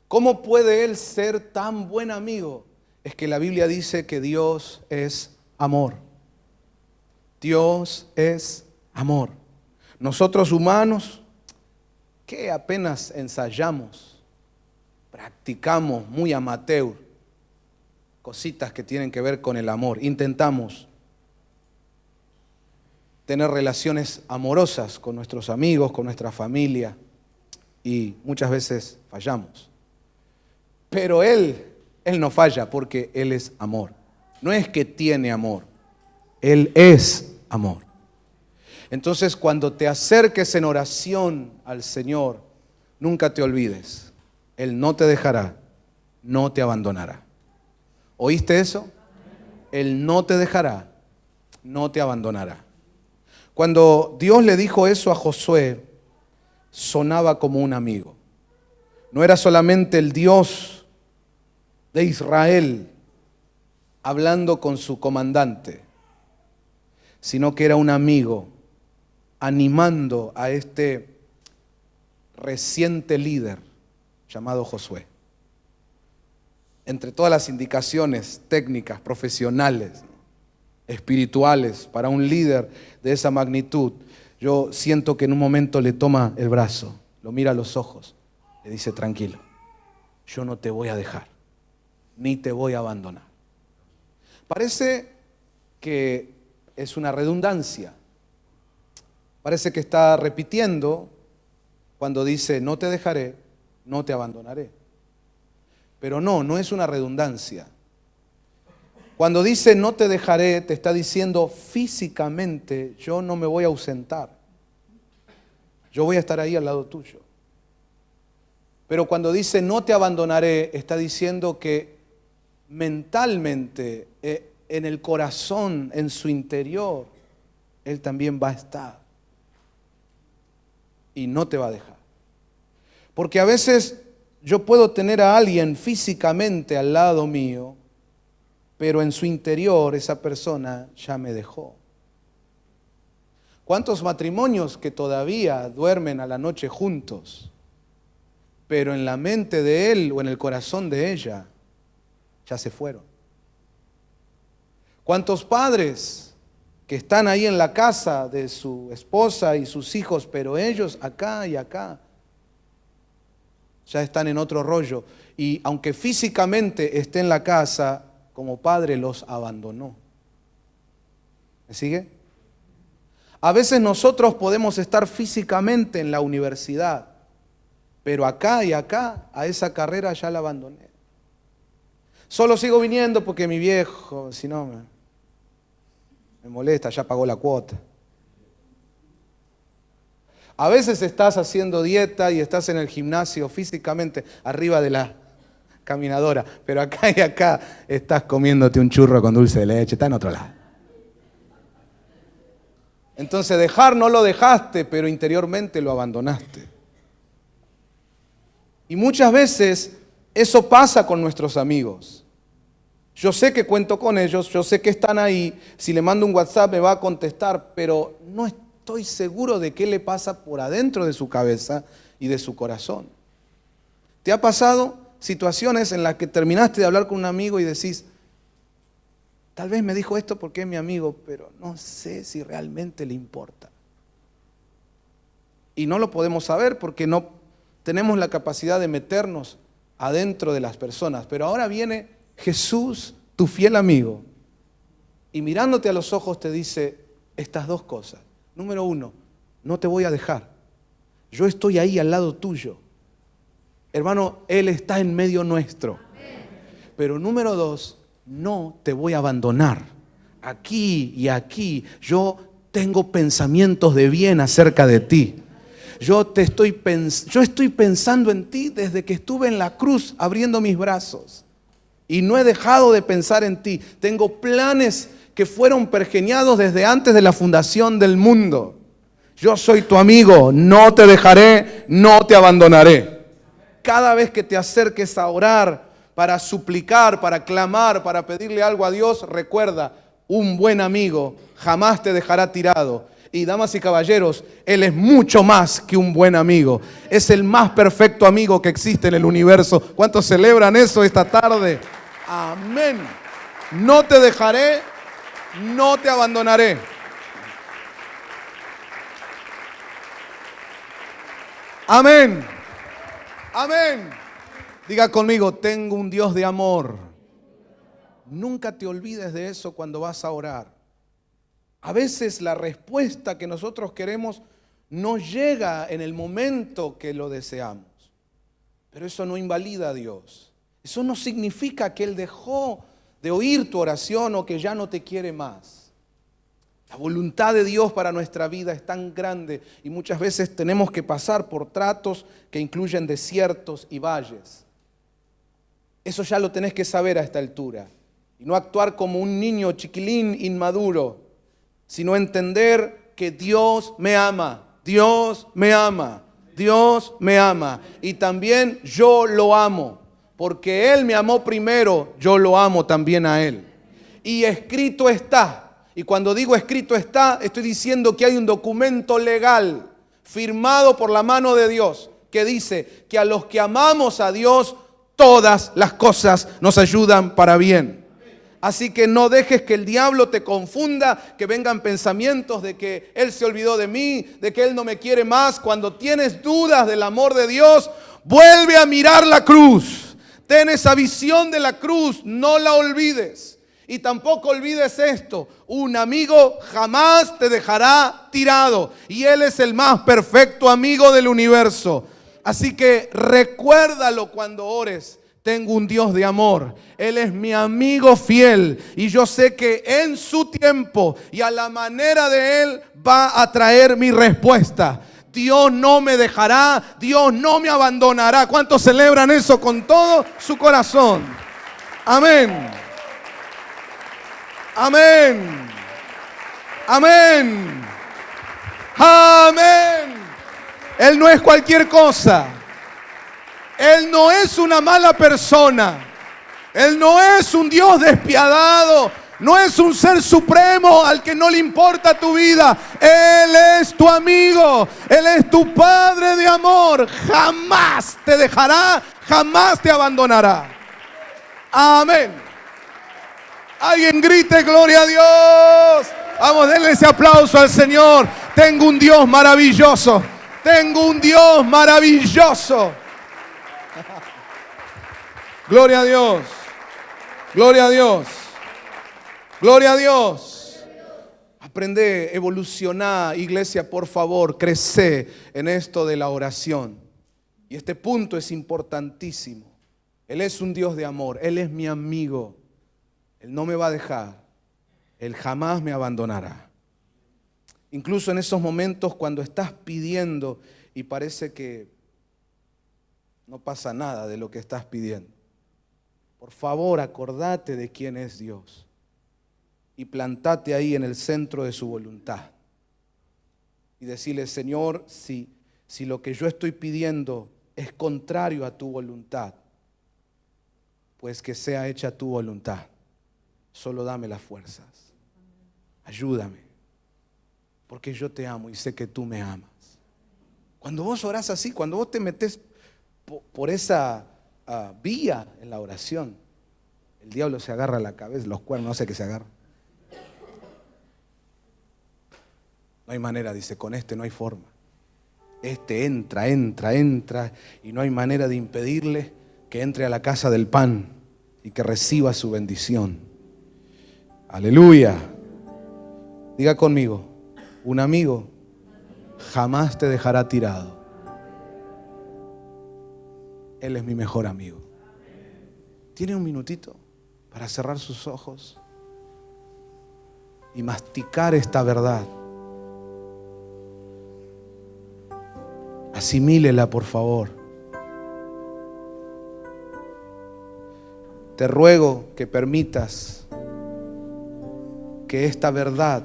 ¿Cómo puede él ser tan buen amigo? Es que la Biblia dice que Dios es amor. Dios es amor. Nosotros humanos, que apenas ensayamos, practicamos muy amateur, cositas que tienen que ver con el amor. Intentamos tener relaciones amorosas con nuestros amigos, con nuestra familia, y muchas veces fallamos. Pero Él no falla porque Él es amor. No es que tiene amor, Él es amor. Entonces, cuando te acerques en oración al Señor, nunca te olvides, Él no te dejará, no te abandonará. ¿Oíste eso? Él no te dejará, no te abandonará. Cuando Dios le dijo eso a Josué, sonaba como un amigo. No era solamente el Dios de Israel hablando con su comandante, sino que era un amigo animando a este reciente líder llamado Josué. Entre todas las indicaciones técnicas, profesionales, espirituales para un líder de esa magnitud, yo siento que en un momento le toma el brazo, lo mira a los ojos, le dice: tranquilo, yo no te voy a dejar, ni te voy a abandonar. Parece que es una redundancia, parece que está repitiendo cuando dice: no te dejaré, no te abandonaré. Pero no es una redundancia. Cuando dice no te dejaré, te está diciendo físicamente: yo no me voy a ausentar. Yo voy a estar ahí al lado tuyo. Pero cuando dice no te abandonaré, está diciendo que mentalmente, en el corazón, en su interior, Él también va a estar. Y no te va a dejar. Porque a veces yo puedo tener a alguien físicamente al lado mío, pero en su interior esa persona ya me dejó. ¿Cuántos matrimonios que todavía duermen a la noche juntos, pero en la mente de él o en el corazón de ella ya se fueron? ¿Cuántos padres que están ahí en la casa de su esposa y sus hijos, pero ellos acá y acá ya están en otro rollo? Y aunque físicamente esté en la casa, como padre los abandonó. ¿Me sigue? A veces nosotros podemos estar físicamente en la universidad, pero acá y acá, a esa carrera ya la abandoné. Solo sigo viniendo porque mi viejo, si no me molesta, ya pagó la cuota. A veces estás haciendo dieta y estás en el gimnasio físicamente arriba de la caminadora, pero acá y acá estás comiéndote un churro con dulce de leche, está en otro lado. Entonces dejar no lo dejaste, pero interiormente lo abandonaste. Y muchas veces eso pasa con nuestros amigos. Yo sé que cuento con ellos, yo sé que están ahí, si le mando un WhatsApp me va a contestar, pero no estoy seguro de qué le pasa por adentro de su cabeza y de su corazón. ¿Te ha pasado situaciones en las que terminaste de hablar con un amigo y decís: tal vez me dijo esto porque es mi amigo, pero no sé si realmente le importa? Y no lo podemos saber porque no tenemos la capacidad de meternos adentro de las personas. Pero ahora viene Jesús, tu fiel amigo, y mirándote a los ojos te dice estas dos cosas. Número uno, no te voy a dejar. Yo estoy ahí al lado tuyo. Hermano, Él está en medio nuestro. Pero número dos, no te voy a abandonar. Aquí y aquí yo tengo pensamientos de bien acerca de ti. Yo estoy pensando en ti desde que estuve en la cruz abriendo mis brazos. Y no he dejado de pensar en ti. Tengo planes que fueron pergeñados desde antes de la fundación del mundo. Yo soy tu amigo, no te dejaré, no te abandonaré. Cada vez que te acerques a orar, para suplicar, para clamar, para pedirle algo a Dios, recuerda, un buen amigo jamás te dejará tirado. Y damas y caballeros, Él es mucho más que un buen amigo. Es el más perfecto amigo que existe en el universo. ¿Cuántos celebran eso esta tarde? Amén. No te dejaré, no te abandonaré. Amén. Amén. Diga conmigo, tengo un Dios de amor. Nunca te olvides de eso cuando vas a orar. A veces la respuesta que nosotros queremos no llega en el momento que lo deseamos. Pero eso no invalida a Dios. Eso no significa que Él dejó de oír tu oración o que ya no te quiere más. La voluntad de Dios para nuestra vida es tan grande y muchas veces tenemos que pasar por tratos que incluyen desiertos y valles. Eso ya lo tenés que saber a esta altura. Y no actuar como un niño chiquilín inmaduro, sino entender que Dios me ama, Dios me ama, Dios me ama. Y también yo lo amo, porque Él me amó primero, yo lo amo también a Él. Y escrito está. Y cuando digo escrito está, estoy diciendo que hay un documento legal firmado por la mano de Dios que dice que a los que amamos a Dios, todas las cosas nos ayudan para bien. Así que no dejes que el diablo te confunda, que vengan pensamientos de que Él se olvidó de mí, de que Él no me quiere más. Cuando tienes dudas del amor de Dios, vuelve a mirar la cruz. Ten esa visión de la cruz, no la olvides. Y tampoco olvides esto, un amigo jamás te dejará tirado. Y Él es el más perfecto amigo del universo. Así que recuérdalo cuando ores. Tengo un Dios de amor. Él es mi amigo fiel. Y yo sé que en su tiempo y a la manera de Él va a traer mi respuesta. Dios no me dejará. Dios no me abandonará. ¿Cuántos celebran eso con todo su corazón? Amén. Amén. Amén. Amén. Él no es cualquier cosa. Él no es una mala persona. Él no es un Dios despiadado. No es un ser supremo al que no le importa tu vida. Él es tu amigo. Él es tu Padre de amor. Jamás te dejará, jamás te abandonará. Amén. Alguien grite gloria a Dios. Vamos, denle ese aplauso al Señor. Tengo un Dios maravilloso. Tengo un Dios maravilloso. Gloria a Dios. Gloria a Dios. Gloria a Dios. Aprende, evolucionar, iglesia, por favor, crece en esto de la oración. Y este punto es importantísimo. Él es un Dios de amor. Él es mi amigo. Él no me va a dejar. Él jamás me abandonará. Incluso en esos momentos cuando estás pidiendo y parece que no pasa nada de lo que estás pidiendo. Por favor, acordate de quién es Dios y plantate ahí en el centro de su voluntad. Y decirle, Señor, si lo que yo estoy pidiendo es contrario a tu voluntad, pues que sea hecha tu voluntad. Solo dame las fuerzas. Ayúdame. Porque yo te amo y sé que tú me amas. Cuando vos orás así, cuando vos te metés por esa vía en la oración, el diablo se agarra la cabeza, los cuernos, no sé qué se agarra. No hay manera, dice, con este no hay forma. Este entra y no hay manera de impedirle que entre a la casa del pan y que reciba su bendición. Aleluya. Diga conmigo, un amigo jamás te dejará tirado. Él es mi mejor amigo. ¿Tiene un minutito para cerrar sus ojos y masticar esta verdad? Asimílela, por favor. Te ruego que permitas que esta verdad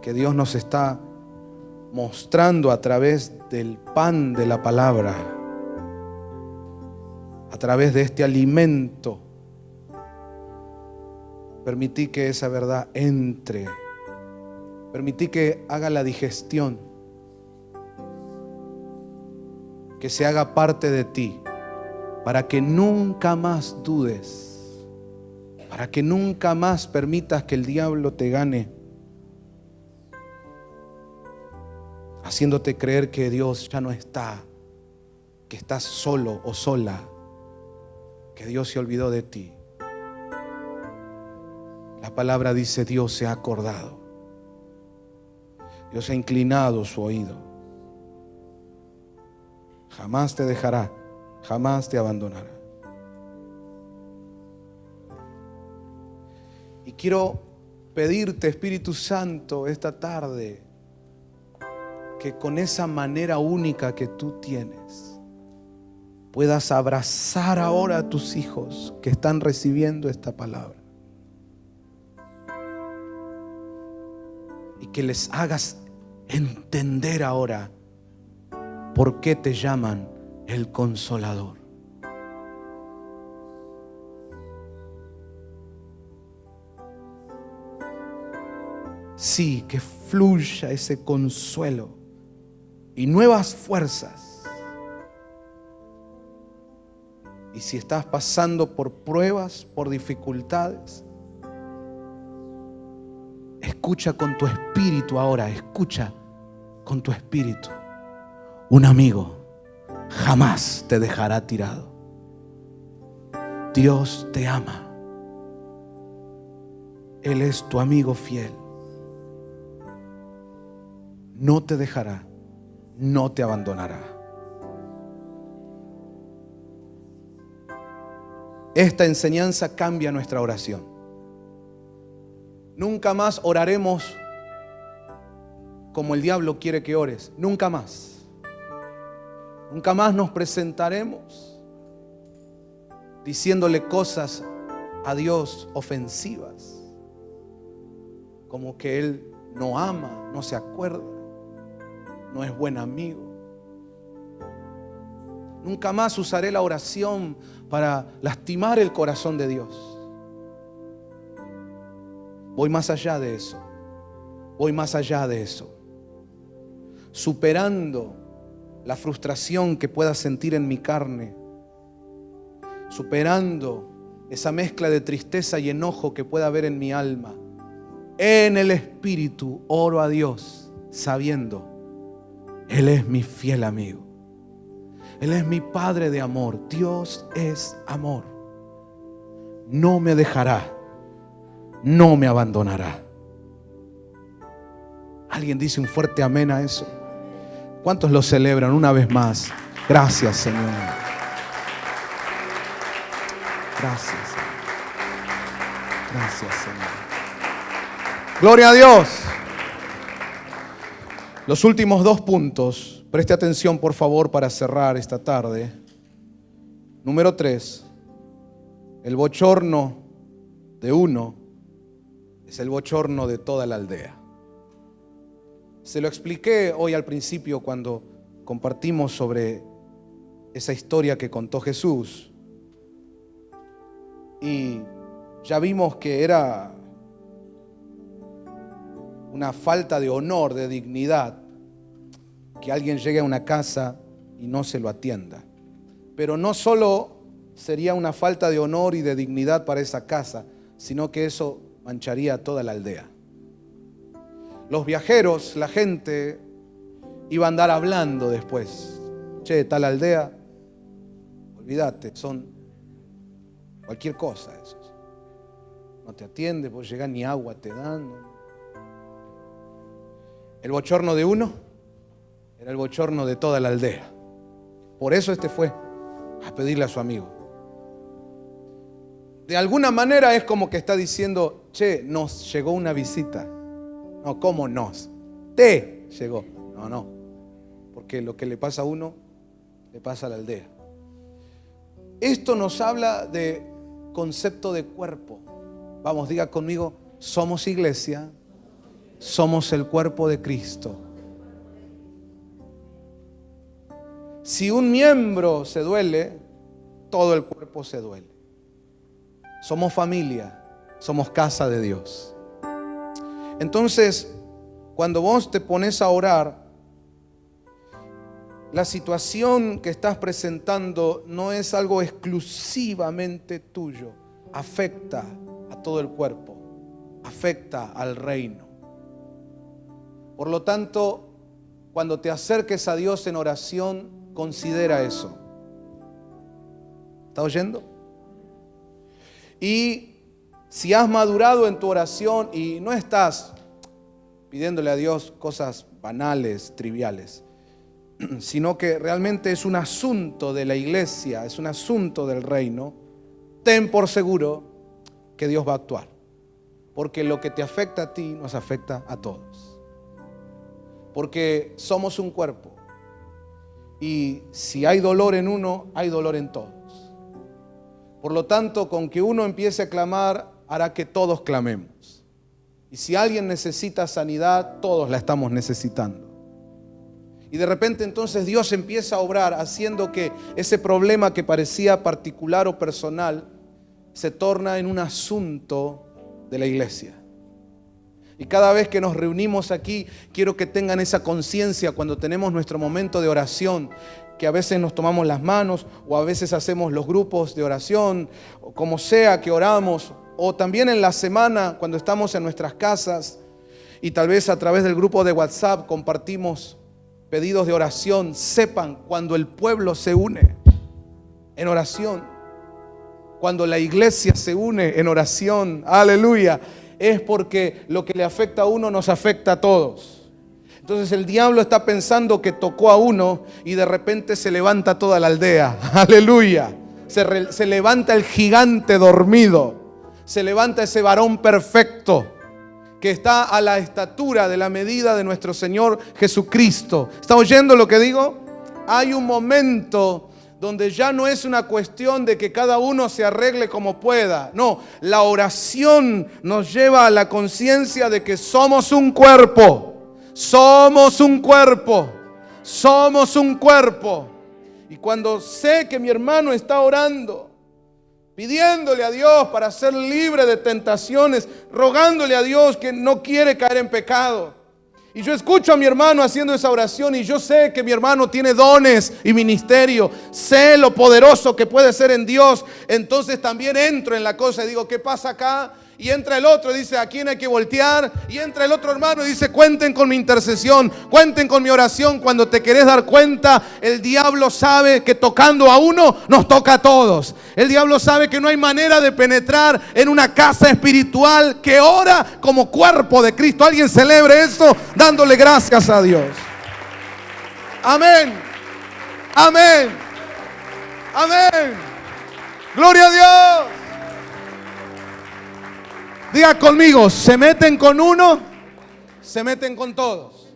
que Dios nos está mostrando a través del pan de la palabra, a través de este alimento. Permití que esa verdad entre. Permití que haga la digestión, que se haga parte de ti, para que nunca más dudes, para que nunca más permitas que el diablo te gane, haciéndote creer que Dios ya no está, que estás solo o sola, que Dios se olvidó de ti. La palabra dice: Dios se ha acordado, Dios ha inclinado su oído. Jamás te dejará, jamás te abandonará. Y quiero pedirte, Espíritu Santo, esta tarde, que con esa manera única que tú tienes, puedas abrazar ahora a tus hijos que están recibiendo esta palabra. Y que les hagas entender ahora por qué te llaman el Consolador. Sí, que fluya ese consuelo y nuevas fuerzas. Y si estás pasando por pruebas, por dificultades, escucha con tu espíritu ahora, escucha con tu espíritu. Un amigo jamás te dejará tirado. Dios te ama. Él es tu amigo fiel. No te dejará, no te abandonará. Esta enseñanza cambia nuestra oración. Nunca más oraremos como el diablo quiere que ores. Nunca más. Nunca más nos presentaremos diciéndole cosas a Dios ofensivas, como que Él no ama, no se acuerda, no es buen amigo. Nunca más usaré la oración para lastimar el corazón de Dios. Voy más allá de eso. Voy más allá de eso. Superando la frustración que pueda sentir en mi carne. Superando esa mezcla de tristeza y enojo que pueda haber en mi alma. En el Espíritu oro a Dios sabiendo: Él es mi fiel amigo. Él es mi Padre de amor. Dios es amor. No me dejará, no me abandonará. ¿Alguien dice un fuerte amén a eso? ¿Cuántos lo celebran una vez más? Gracias, Señor. Gracias, Señor. Gracias, Señor. Gloria a Dios. Los últimos 2 puntos. Preste atención, por favor, para cerrar esta tarde. Número 3. El bochorno de uno es el bochorno de toda la aldea. Se lo expliqué hoy al principio cuando compartimos sobre esa historia que contó Jesús. Y ya vimos que era una falta de honor, de dignidad, que alguien llegue a una casa y no se lo atienda. Pero no solo sería una falta de honor y de dignidad para esa casa, sino que eso mancharía a toda la aldea. Los viajeros, la gente, iba a andar hablando después. Che, tal aldea, olvídate, son cualquier cosa esos. No te atiende, vos llegás, ni agua te dan. El bochorno de uno era el bochorno de toda la aldea. Por eso este fue a pedirle a su amigo. De alguna manera es como que está diciendo: che, nos llegó una visita. No, ¿cómo nos? Te llegó. No, porque lo que le pasa a uno, le pasa a la aldea. Esto nos habla de concepto de cuerpo. Vamos, diga conmigo: somos iglesia Somos el cuerpo de Cristo. Si un miembro se duele, todo el cuerpo se duele. Somos familia, somos casa de Dios. Entonces, cuando vos te pones a orar, la situación que estás presentando no es algo exclusivamente tuyo. Afecta a todo el cuerpo, afecta al reino. Por lo tanto, cuando te acerques a Dios en oración, considera eso. ¿Está oyendo? Y si has madurado en tu oración y no estás pidiéndole a Dios cosas banales, triviales, sino que realmente es un asunto de la iglesia, es un asunto del reino, ten por seguro que Dios va a actuar. Porque lo que te afecta a ti nos afecta a todos. Porque somos un cuerpo. Y si hay dolor en uno, hay dolor en todos. Por lo tanto, con que uno empiece a clamar, hará que todos clamemos. Y si alguien necesita sanidad, todos la estamos necesitando. Y de repente entonces Dios empieza a obrar, haciendo que ese problema que parecía particular o personal se torna en un asunto de la iglesia. Y cada vez que nos reunimos aquí, quiero que tengan esa conciencia cuando tenemos nuestro momento de oración, que a veces nos tomamos las manos o a veces hacemos los grupos de oración, o como sea que oramos, o también en la semana cuando estamos en nuestras casas y tal vez a través del grupo de WhatsApp compartimos pedidos de oración. Sepan, cuando el pueblo se une en oración, cuando la iglesia se une en oración, aleluya, es porque lo que le afecta a uno nos afecta a todos. Entonces el diablo está pensando que tocó a uno y de repente se levanta toda la aldea, aleluya. Se levanta el gigante dormido, se levanta ese varón perfecto que está a la estatura de la medida de nuestro Señor Jesucristo. ¿Está oyendo lo que digo? Hay un momento donde ya no es una cuestión de que cada uno se arregle como pueda. No, la oración nos lleva a la conciencia de que somos un cuerpo. Somos un cuerpo. Somos un cuerpo. Y cuando sé que mi hermano está orando, pidiéndole a Dios para ser libre de tentaciones, rogándole a Dios que no quiere caer en pecado, y yo escucho a mi hermano haciendo esa oración y yo sé que mi hermano tiene dones y ministerio, sé lo poderoso que puede ser en Dios, entonces también entro en la cosa y digo, ¿qué pasa acá? Y entra el otro y dice, ¿a quién hay que voltear? Y entra el otro hermano y dice, cuenten con mi intercesión, cuenten con mi oración. Cuando te querés dar cuenta, el diablo sabe que tocando a uno, nos toca a todos. El diablo sabe que no hay manera de penetrar en una casa espiritual que ora como cuerpo de Cristo. Alguien celebre eso dándole gracias a Dios. Amén. Amén. Amén. Gloria a Dios. Diga conmigo, se meten con uno, se meten con todos.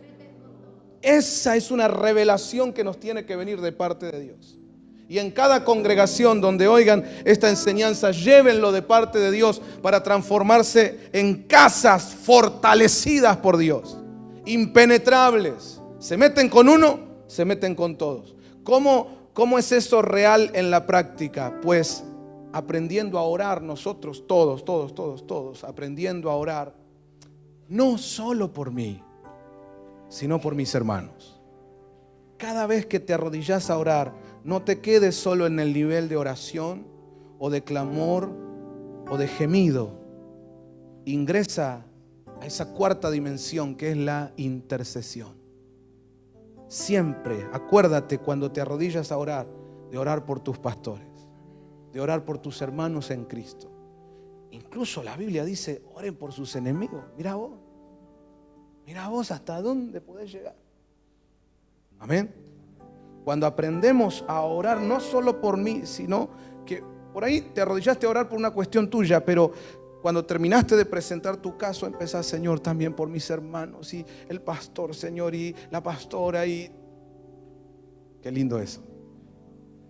Esa es una revelación que nos tiene que venir de parte de Dios. Y en cada congregación donde oigan esta enseñanza, llévenlo de parte de Dios para transformarse en casas fortalecidas por Dios, impenetrables. Se meten con uno, se meten con todos. ¿Cómo es eso real en la práctica? Pues aprendiendo a orar nosotros, todos, aprendiendo a orar, no solo por mí, sino por mis hermanos. Cada vez que te arrodillas a orar, no te quedes solo en el nivel de oración o de clamor o de gemido. Ingresa a esa cuarta dimensión que es la intercesión. Siempre, acuérdate cuando te arrodillas a orar, de orar por tus pastores, de orar por tus hermanos en Cristo. Incluso la Biblia dice, oren por sus enemigos. Mira vos hasta dónde podés llegar. Amén. Cuando aprendemos a orar no solo por mí, sino que por ahí te arrodillaste a orar por una cuestión tuya, pero cuando terminaste de presentar tu caso, empezás, Señor, también por mis hermanos y el pastor, Señor, y la pastora, y qué lindo eso.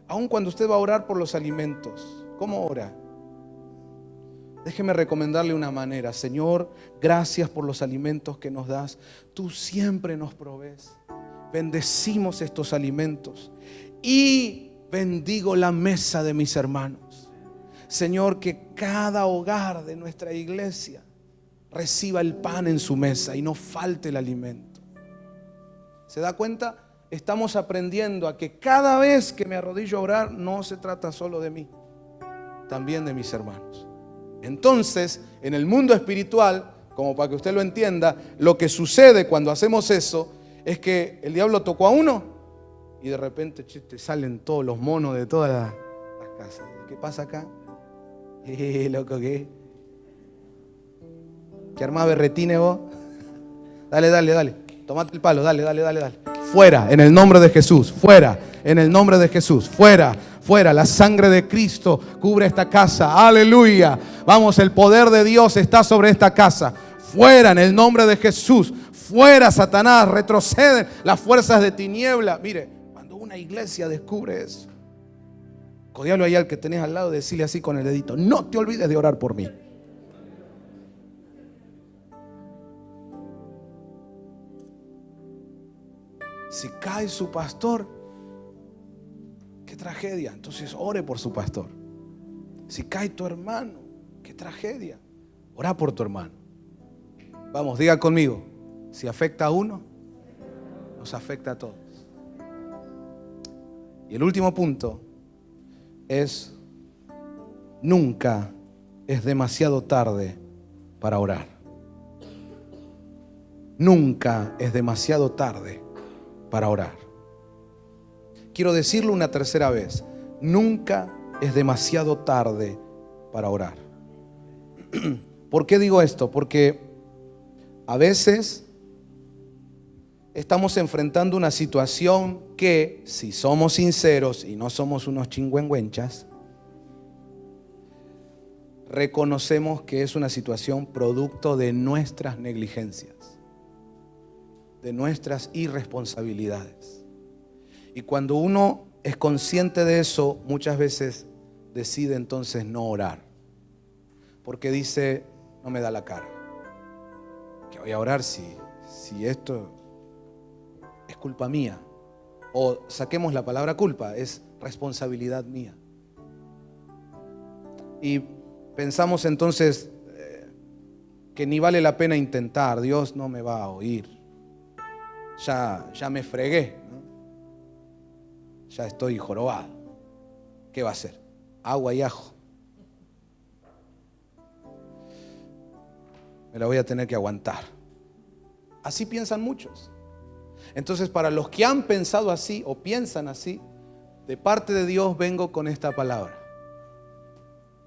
Aun cuando usted va a orar por los alimentos, ¿cómo ora? Déjeme recomendarle una manera. Señor, gracias por los alimentos que nos das. Tú siempre nos provees. Bendecimos estos alimentos y bendigo la mesa de mis hermanos. Señor, que cada hogar de nuestra iglesia reciba el pan en su mesa y no falte el alimento. ¿Se da cuenta? Estamos aprendiendo a que cada vez que me arrodillo a orar, no se trata solo de mí, también de mis hermanos. Entonces, en el mundo espiritual, como para que usted lo entienda, lo que sucede cuando hacemos eso es que el diablo tocó a uno y de repente te salen todos los monos de todas las casas. ¿Qué pasa acá? Loco, ¿qué? ¿Qué armás berretines vos? Dale. Tomate el palo, dale. Fuera, en el nombre de Jesús. Fuera, en el nombre de Jesús. Fuera. La sangre de Cristo cubre esta casa. Aleluya. Vamos, el poder de Dios está sobre esta casa. Fuera, en el nombre de Jesús. Fuera, Satanás. Retroceden las fuerzas de tiniebla. Mire, cuando una iglesia descubre eso, codialo ahí al que tenés al lado y decirle así con el dedito: no te olvides de orar por mí. Si cae su pastor, qué tragedia. Entonces ore por su pastor. Si cae tu hermano, qué tragedia. Ora por tu hermano. Vamos, diga conmigo: si afecta a uno, nos afecta a todos. Y el último punto es: nunca es demasiado tarde para orar. Nunca es demasiado tarde para orar. Quiero decirlo una tercera vez: nunca es demasiado tarde para orar. ¿Por qué digo esto? Porque a veces estamos enfrentando una situación que, si somos sinceros y no somos unos chingüengüenchas, reconocemos que es una situación producto de nuestras negligencias, de nuestras irresponsabilidades. Y cuando uno es consciente de eso, muchas veces decide entonces no orar, porque dice: no me da la cara, que voy a orar si esto es culpa mía. O saquemos la palabra culpa, es responsabilidad mía. Y pensamos entonces que ni vale la pena intentar, Dios no me va a oír. Ya me fregué, ¿no? Ya estoy jorobado. ¿Qué va a hacer? Agua y ajo. Me la voy a tener que aguantar. Así piensan muchos. Entonces, para los que han pensado así o piensan así, de parte de Dios vengo con esta palabra: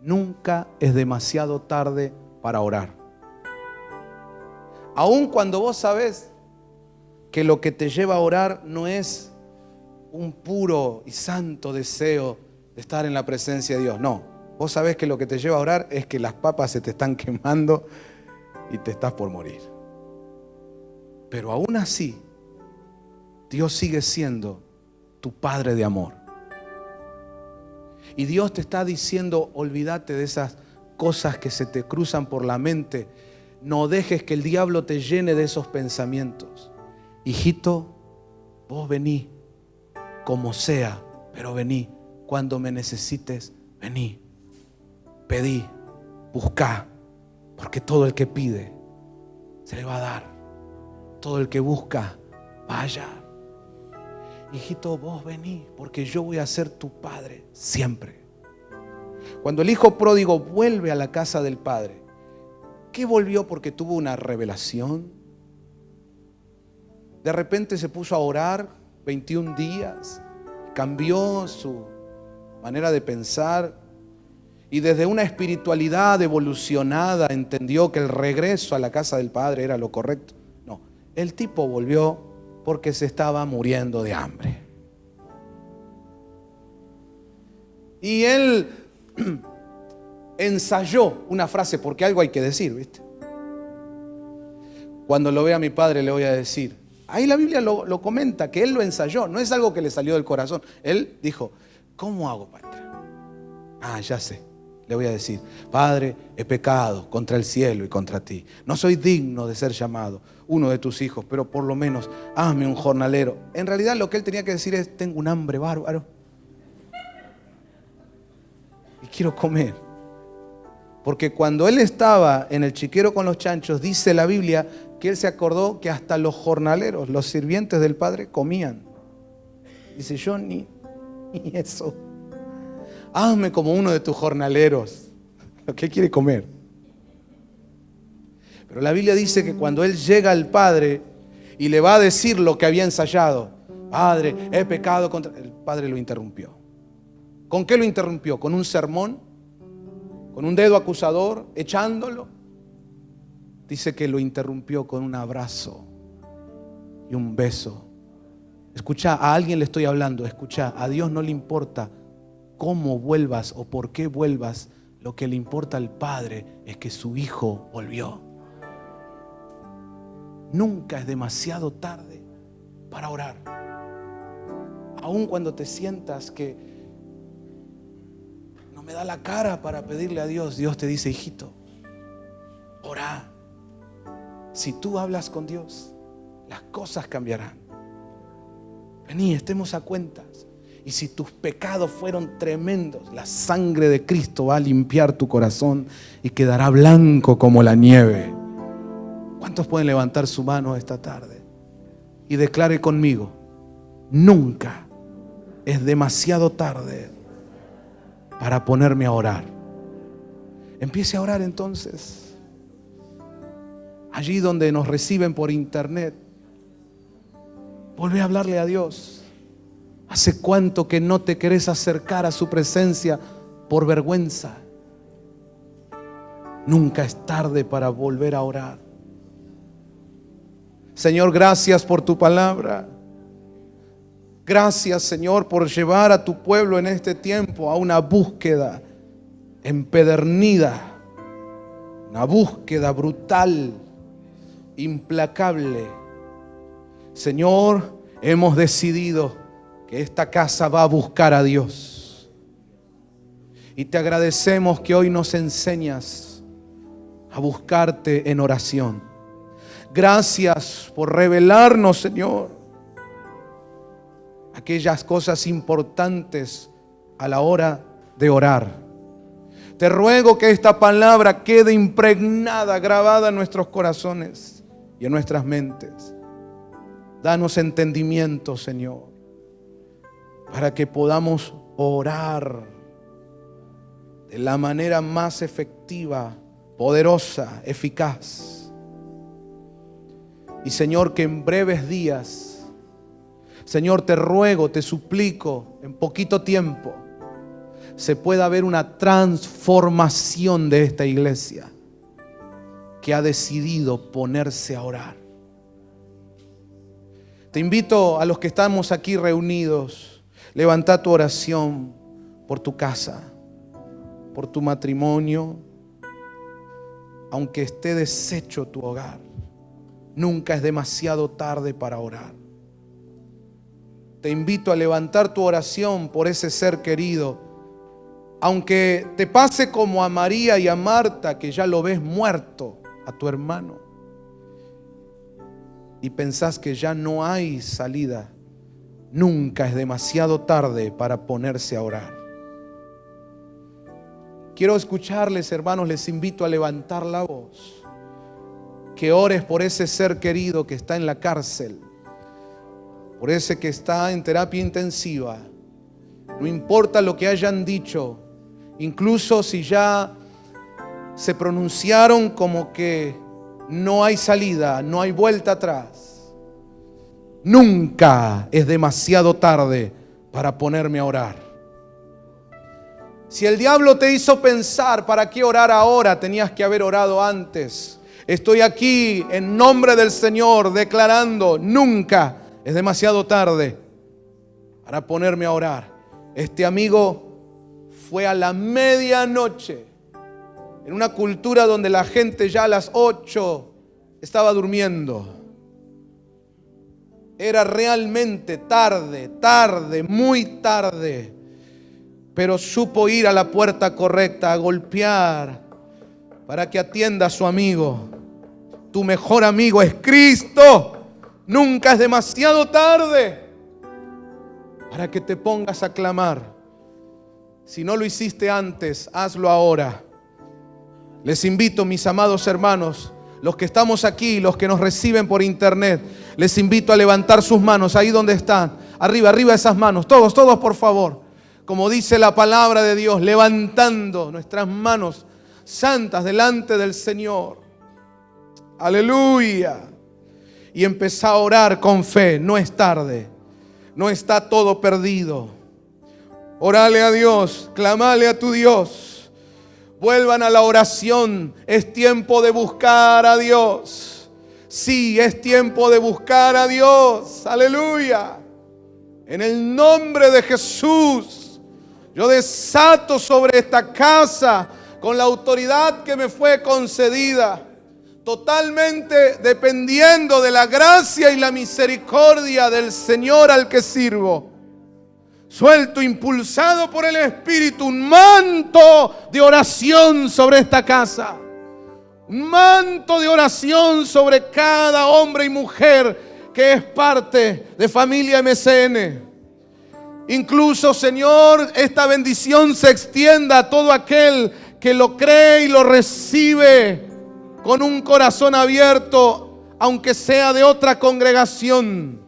nunca es demasiado tarde para orar. Aun cuando vos sabés que lo que te lleva a orar no es un puro y santo deseo de estar en la presencia de Dios. No, vos sabés que lo que te lleva a orar es que las papas se te están quemando y te estás por morir. Pero aún así, Dios sigue siendo tu Padre de amor. Y Dios te está diciendo: olvídate de esas cosas que se te cruzan por la mente. No dejes que el diablo te llene de esos pensamientos. Hijito, vos vení como sea, pero vení. Cuando me necesites, vení. Pedí, buscá, porque todo el que pide se le va a dar. Todo el que busca va a hallar. Hijito, vos vení, porque yo voy a ser tu padre siempre. Cuando el hijo pródigo vuelve a la casa del padre, ¿qué volvió? Porque tuvo una revelación. De repente se puso a orar 21 días, cambió su manera de pensar y desde una espiritualidad evolucionada entendió que el regreso a la casa del padre era lo correcto. No, el tipo volvió porque se estaba muriendo de hambre. Y él ensayó una frase, porque algo hay que decir, ¿viste? Cuando lo vea a mi padre le voy a decir. Ahí la Biblia lo comenta, que él lo ensayó, no es algo que le salió del corazón. Él dijo: ¿cómo hago, padre? Ah, ya sé, Le voy a decir: Padre, he pecado contra el cielo y contra ti. No soy digno de ser llamado uno de tus hijos, pero por lo menos hazme un jornalero. En realidad lo que él tenía que decir es: tengo un hambre bárbaro y quiero comer. Porque cuando él estaba en el chiquero con los chanchos, dice la Biblia que él se acordó que hasta los jornaleros, los sirvientes del Padre, comían. Dice: yo ni eso. Hazme como uno de tus jornaleros. Lo que él quiere comer. Pero la Biblia dice que cuando él llega al Padre y le va a decir lo que había ensayado: Padre, he pecado contra... El Padre lo interrumpió. ¿Con qué lo interrumpió? ¿Con un sermón? ¿Con un dedo acusador? ¿Echándolo? Dice que lo interrumpió con un abrazo y un beso. Escucha, a alguien le estoy hablando. Escucha, a Dios no le importa cómo vuelvas o por qué vuelvas. Lo que le importa al Padre es que su Hijo volvió. Nunca es demasiado tarde para orar. Aun cuando te sientas que no me da la cara para pedirle a Dios, Dios te dice: hijito, ora. Si tú hablas con Dios, las cosas cambiarán. Vení, estemos a cuentas. Y si tus pecados fueron tremendos, la sangre de Cristo va a limpiar tu corazón y quedará blanco como la nieve. ¿Cuántos pueden levantar su mano esta tarde y declare conmigo: nunca es demasiado tarde para ponerme a orar? Empiece a orar entonces. Allí donde nos reciben por internet, volvé a hablarle a Dios. ¿Hace cuánto que no te querés acercar a su presencia por vergüenza? Nunca es tarde para volver a orar. Señor, gracias por tu palabra. Gracias, Señor, por llevar a tu pueblo en este tiempo a una búsqueda empedernida, una búsqueda brutal, implacable. Señor, hemos decidido que esta casa va a buscar a Dios. Y te agradecemos que hoy nos enseñas a buscarte en oración. Gracias por revelarnos, Señor, aquellas cosas importantes a la hora de orar. Te ruego que esta palabra quede impregnada, grabada en nuestros corazones y en nuestras mentes. Danos entendimiento, Señor, para que podamos orar de la manera más efectiva, poderosa, eficaz. Y Señor, que en breves días, Señor, te ruego, te suplico, en poquito tiempo, se pueda ver una transformación de esta iglesia que ha decidido ponerse a orar. Te invito a los que estamos aquí reunidos, levanta tu oración por tu casa, por tu matrimonio, aunque esté deshecho tu hogar. Nunca es demasiado tarde para orar. Te invito a levantar tu oración por ese ser querido, aunque te pase como a María y a Marta, que ya lo ves muerto a tu hermano y pensás que ya no hay salida. Nunca es demasiado tarde para ponerse a orar. Quiero escucharles, hermanos, les invito a levantar la voz. Que ores por ese ser querido que está en la cárcel, por ese que está en terapia intensiva. No importa lo que hayan dicho, incluso si ya se pronunciaron como que no hay salida, no hay vuelta atrás. Nunca es demasiado tarde para ponerme a orar. Si el diablo te hizo pensar, ¿para qué orar ahora? Tenías que haber orado antes. Estoy aquí en nombre del Señor declarando: nunca es demasiado tarde para ponerme a orar. Este amigo fue a la medianoche, en una cultura donde la gente ya a las 8 estaba durmiendo. Era realmente tarde, muy tarde. pero supo ir a la puerta correcta, a golpear para que atienda a su amigo. Tu mejor amigo es Cristo. Nunca es demasiado tarde para que te pongas a clamar. Si no lo hiciste antes, hazlo ahora. Les invito, mis amados hermanos, los que estamos aquí, los que nos reciben por internet, les invito a levantar sus manos ahí donde están. Arriba, arriba esas manos. Todos, todos, por favor. Como dice la palabra de Dios, levantando nuestras manos santas delante del Señor. Aleluya. Y empezá a orar con fe. No es tarde. No está todo perdido. Orale a Dios. Clamale a tu Dios. Vuelvan a la oración. Es tiempo de buscar a Dios. Sí, es tiempo de buscar a Dios. Aleluya. En el nombre de Jesús, yo desato sobre esta casa con la autoridad que me fue concedida, totalmente dependiendo de la gracia y la misericordia del Señor al que sirvo. Suelto, impulsado por el Espíritu, un manto de oración sobre esta casa. Un manto de oración sobre cada hombre y mujer que es parte de Familia MCN. Incluso, Señor, esta bendición se extienda a todo aquel que lo cree y lo recibe con un corazón abierto, aunque sea de otra congregación.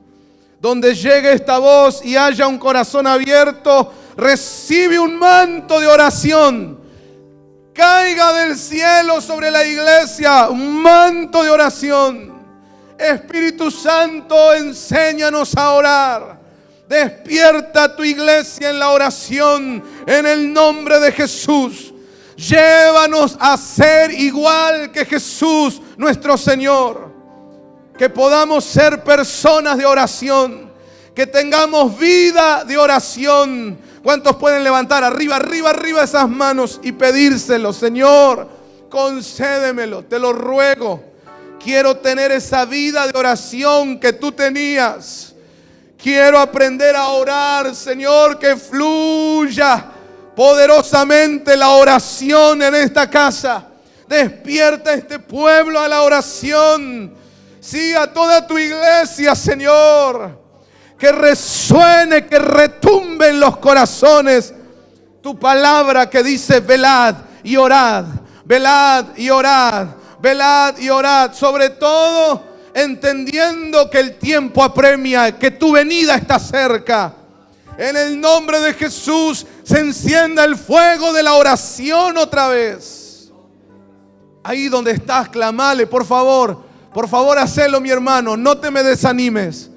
Donde llegue esta voz y haya un corazón abierto, recibe un manto de oración. Caiga del cielo sobre la iglesia un manto de oración. Espíritu Santo, enséñanos a orar. Despierta tu iglesia en la oración en el nombre de Jesús. Llévanos a ser igual que Jesús nuestro Señor. Que podamos ser personas de oración. Que tengamos vida de oración. ¿Cuántos pueden levantar arriba, arriba, arriba esas manos y pedírselo? Señor, concédemelo, te lo ruego. Quiero tener esa vida de oración que tú tenías. Quiero aprender a orar, Señor, que fluya poderosamente la oración en esta casa. Despierta a este pueblo a la oración. Sí, a toda tu iglesia, Señor. Que resuene, que retumbe en los corazones tu palabra que dice: velad y orad, velad y orad, velad y orad. Sobre todo entendiendo que el tiempo apremia, que tu venida está cerca. En el nombre de Jesús se encienda el fuego de la oración otra vez. Ahí donde estás, clamale, por favor, hacelo, mi hermano. No te me desanimes.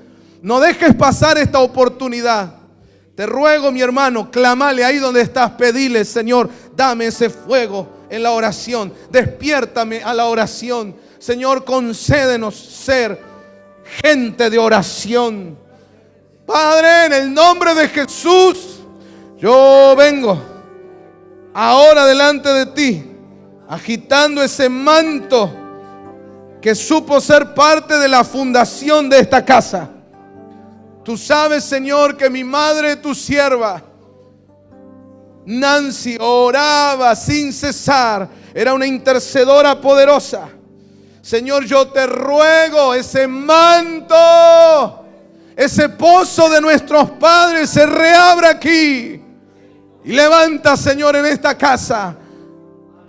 No dejes pasar esta oportunidad. Te ruego, mi hermano, clamale ahí donde estás. Pedile: Señor, dame ese fuego en la oración. Despiértame a la oración. Señor, concédenos ser gente de oración. Padre, en el nombre de Jesús, yo vengo ahora delante de ti, agitando ese manto que supo ser parte de la fundación de esta casa. Tú sabes, Señor, que mi madre, tu sierva, Nancy, oraba sin cesar. Era una intercedora poderosa. Señor, yo te ruego ese manto, ese pozo de nuestros padres se reabra aquí. Y levanta, Señor, en esta casa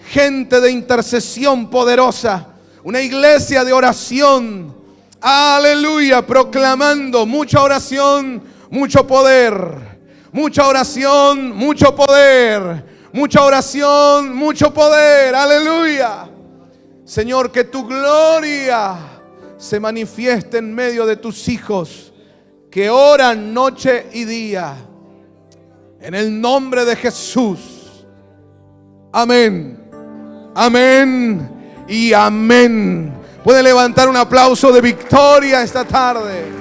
gente de intercesión poderosa. Una iglesia de oración. Aleluya, proclamando mucha oración, mucho poder. Mucha oración, mucho poder. Mucha oración, mucho poder. Aleluya. Señor, que tu gloria se manifieste en medio de tus hijos que oran noche y día. En el nombre de Jesús. Amén. Amén y amén. Puede levantar un aplauso de victoria esta tarde.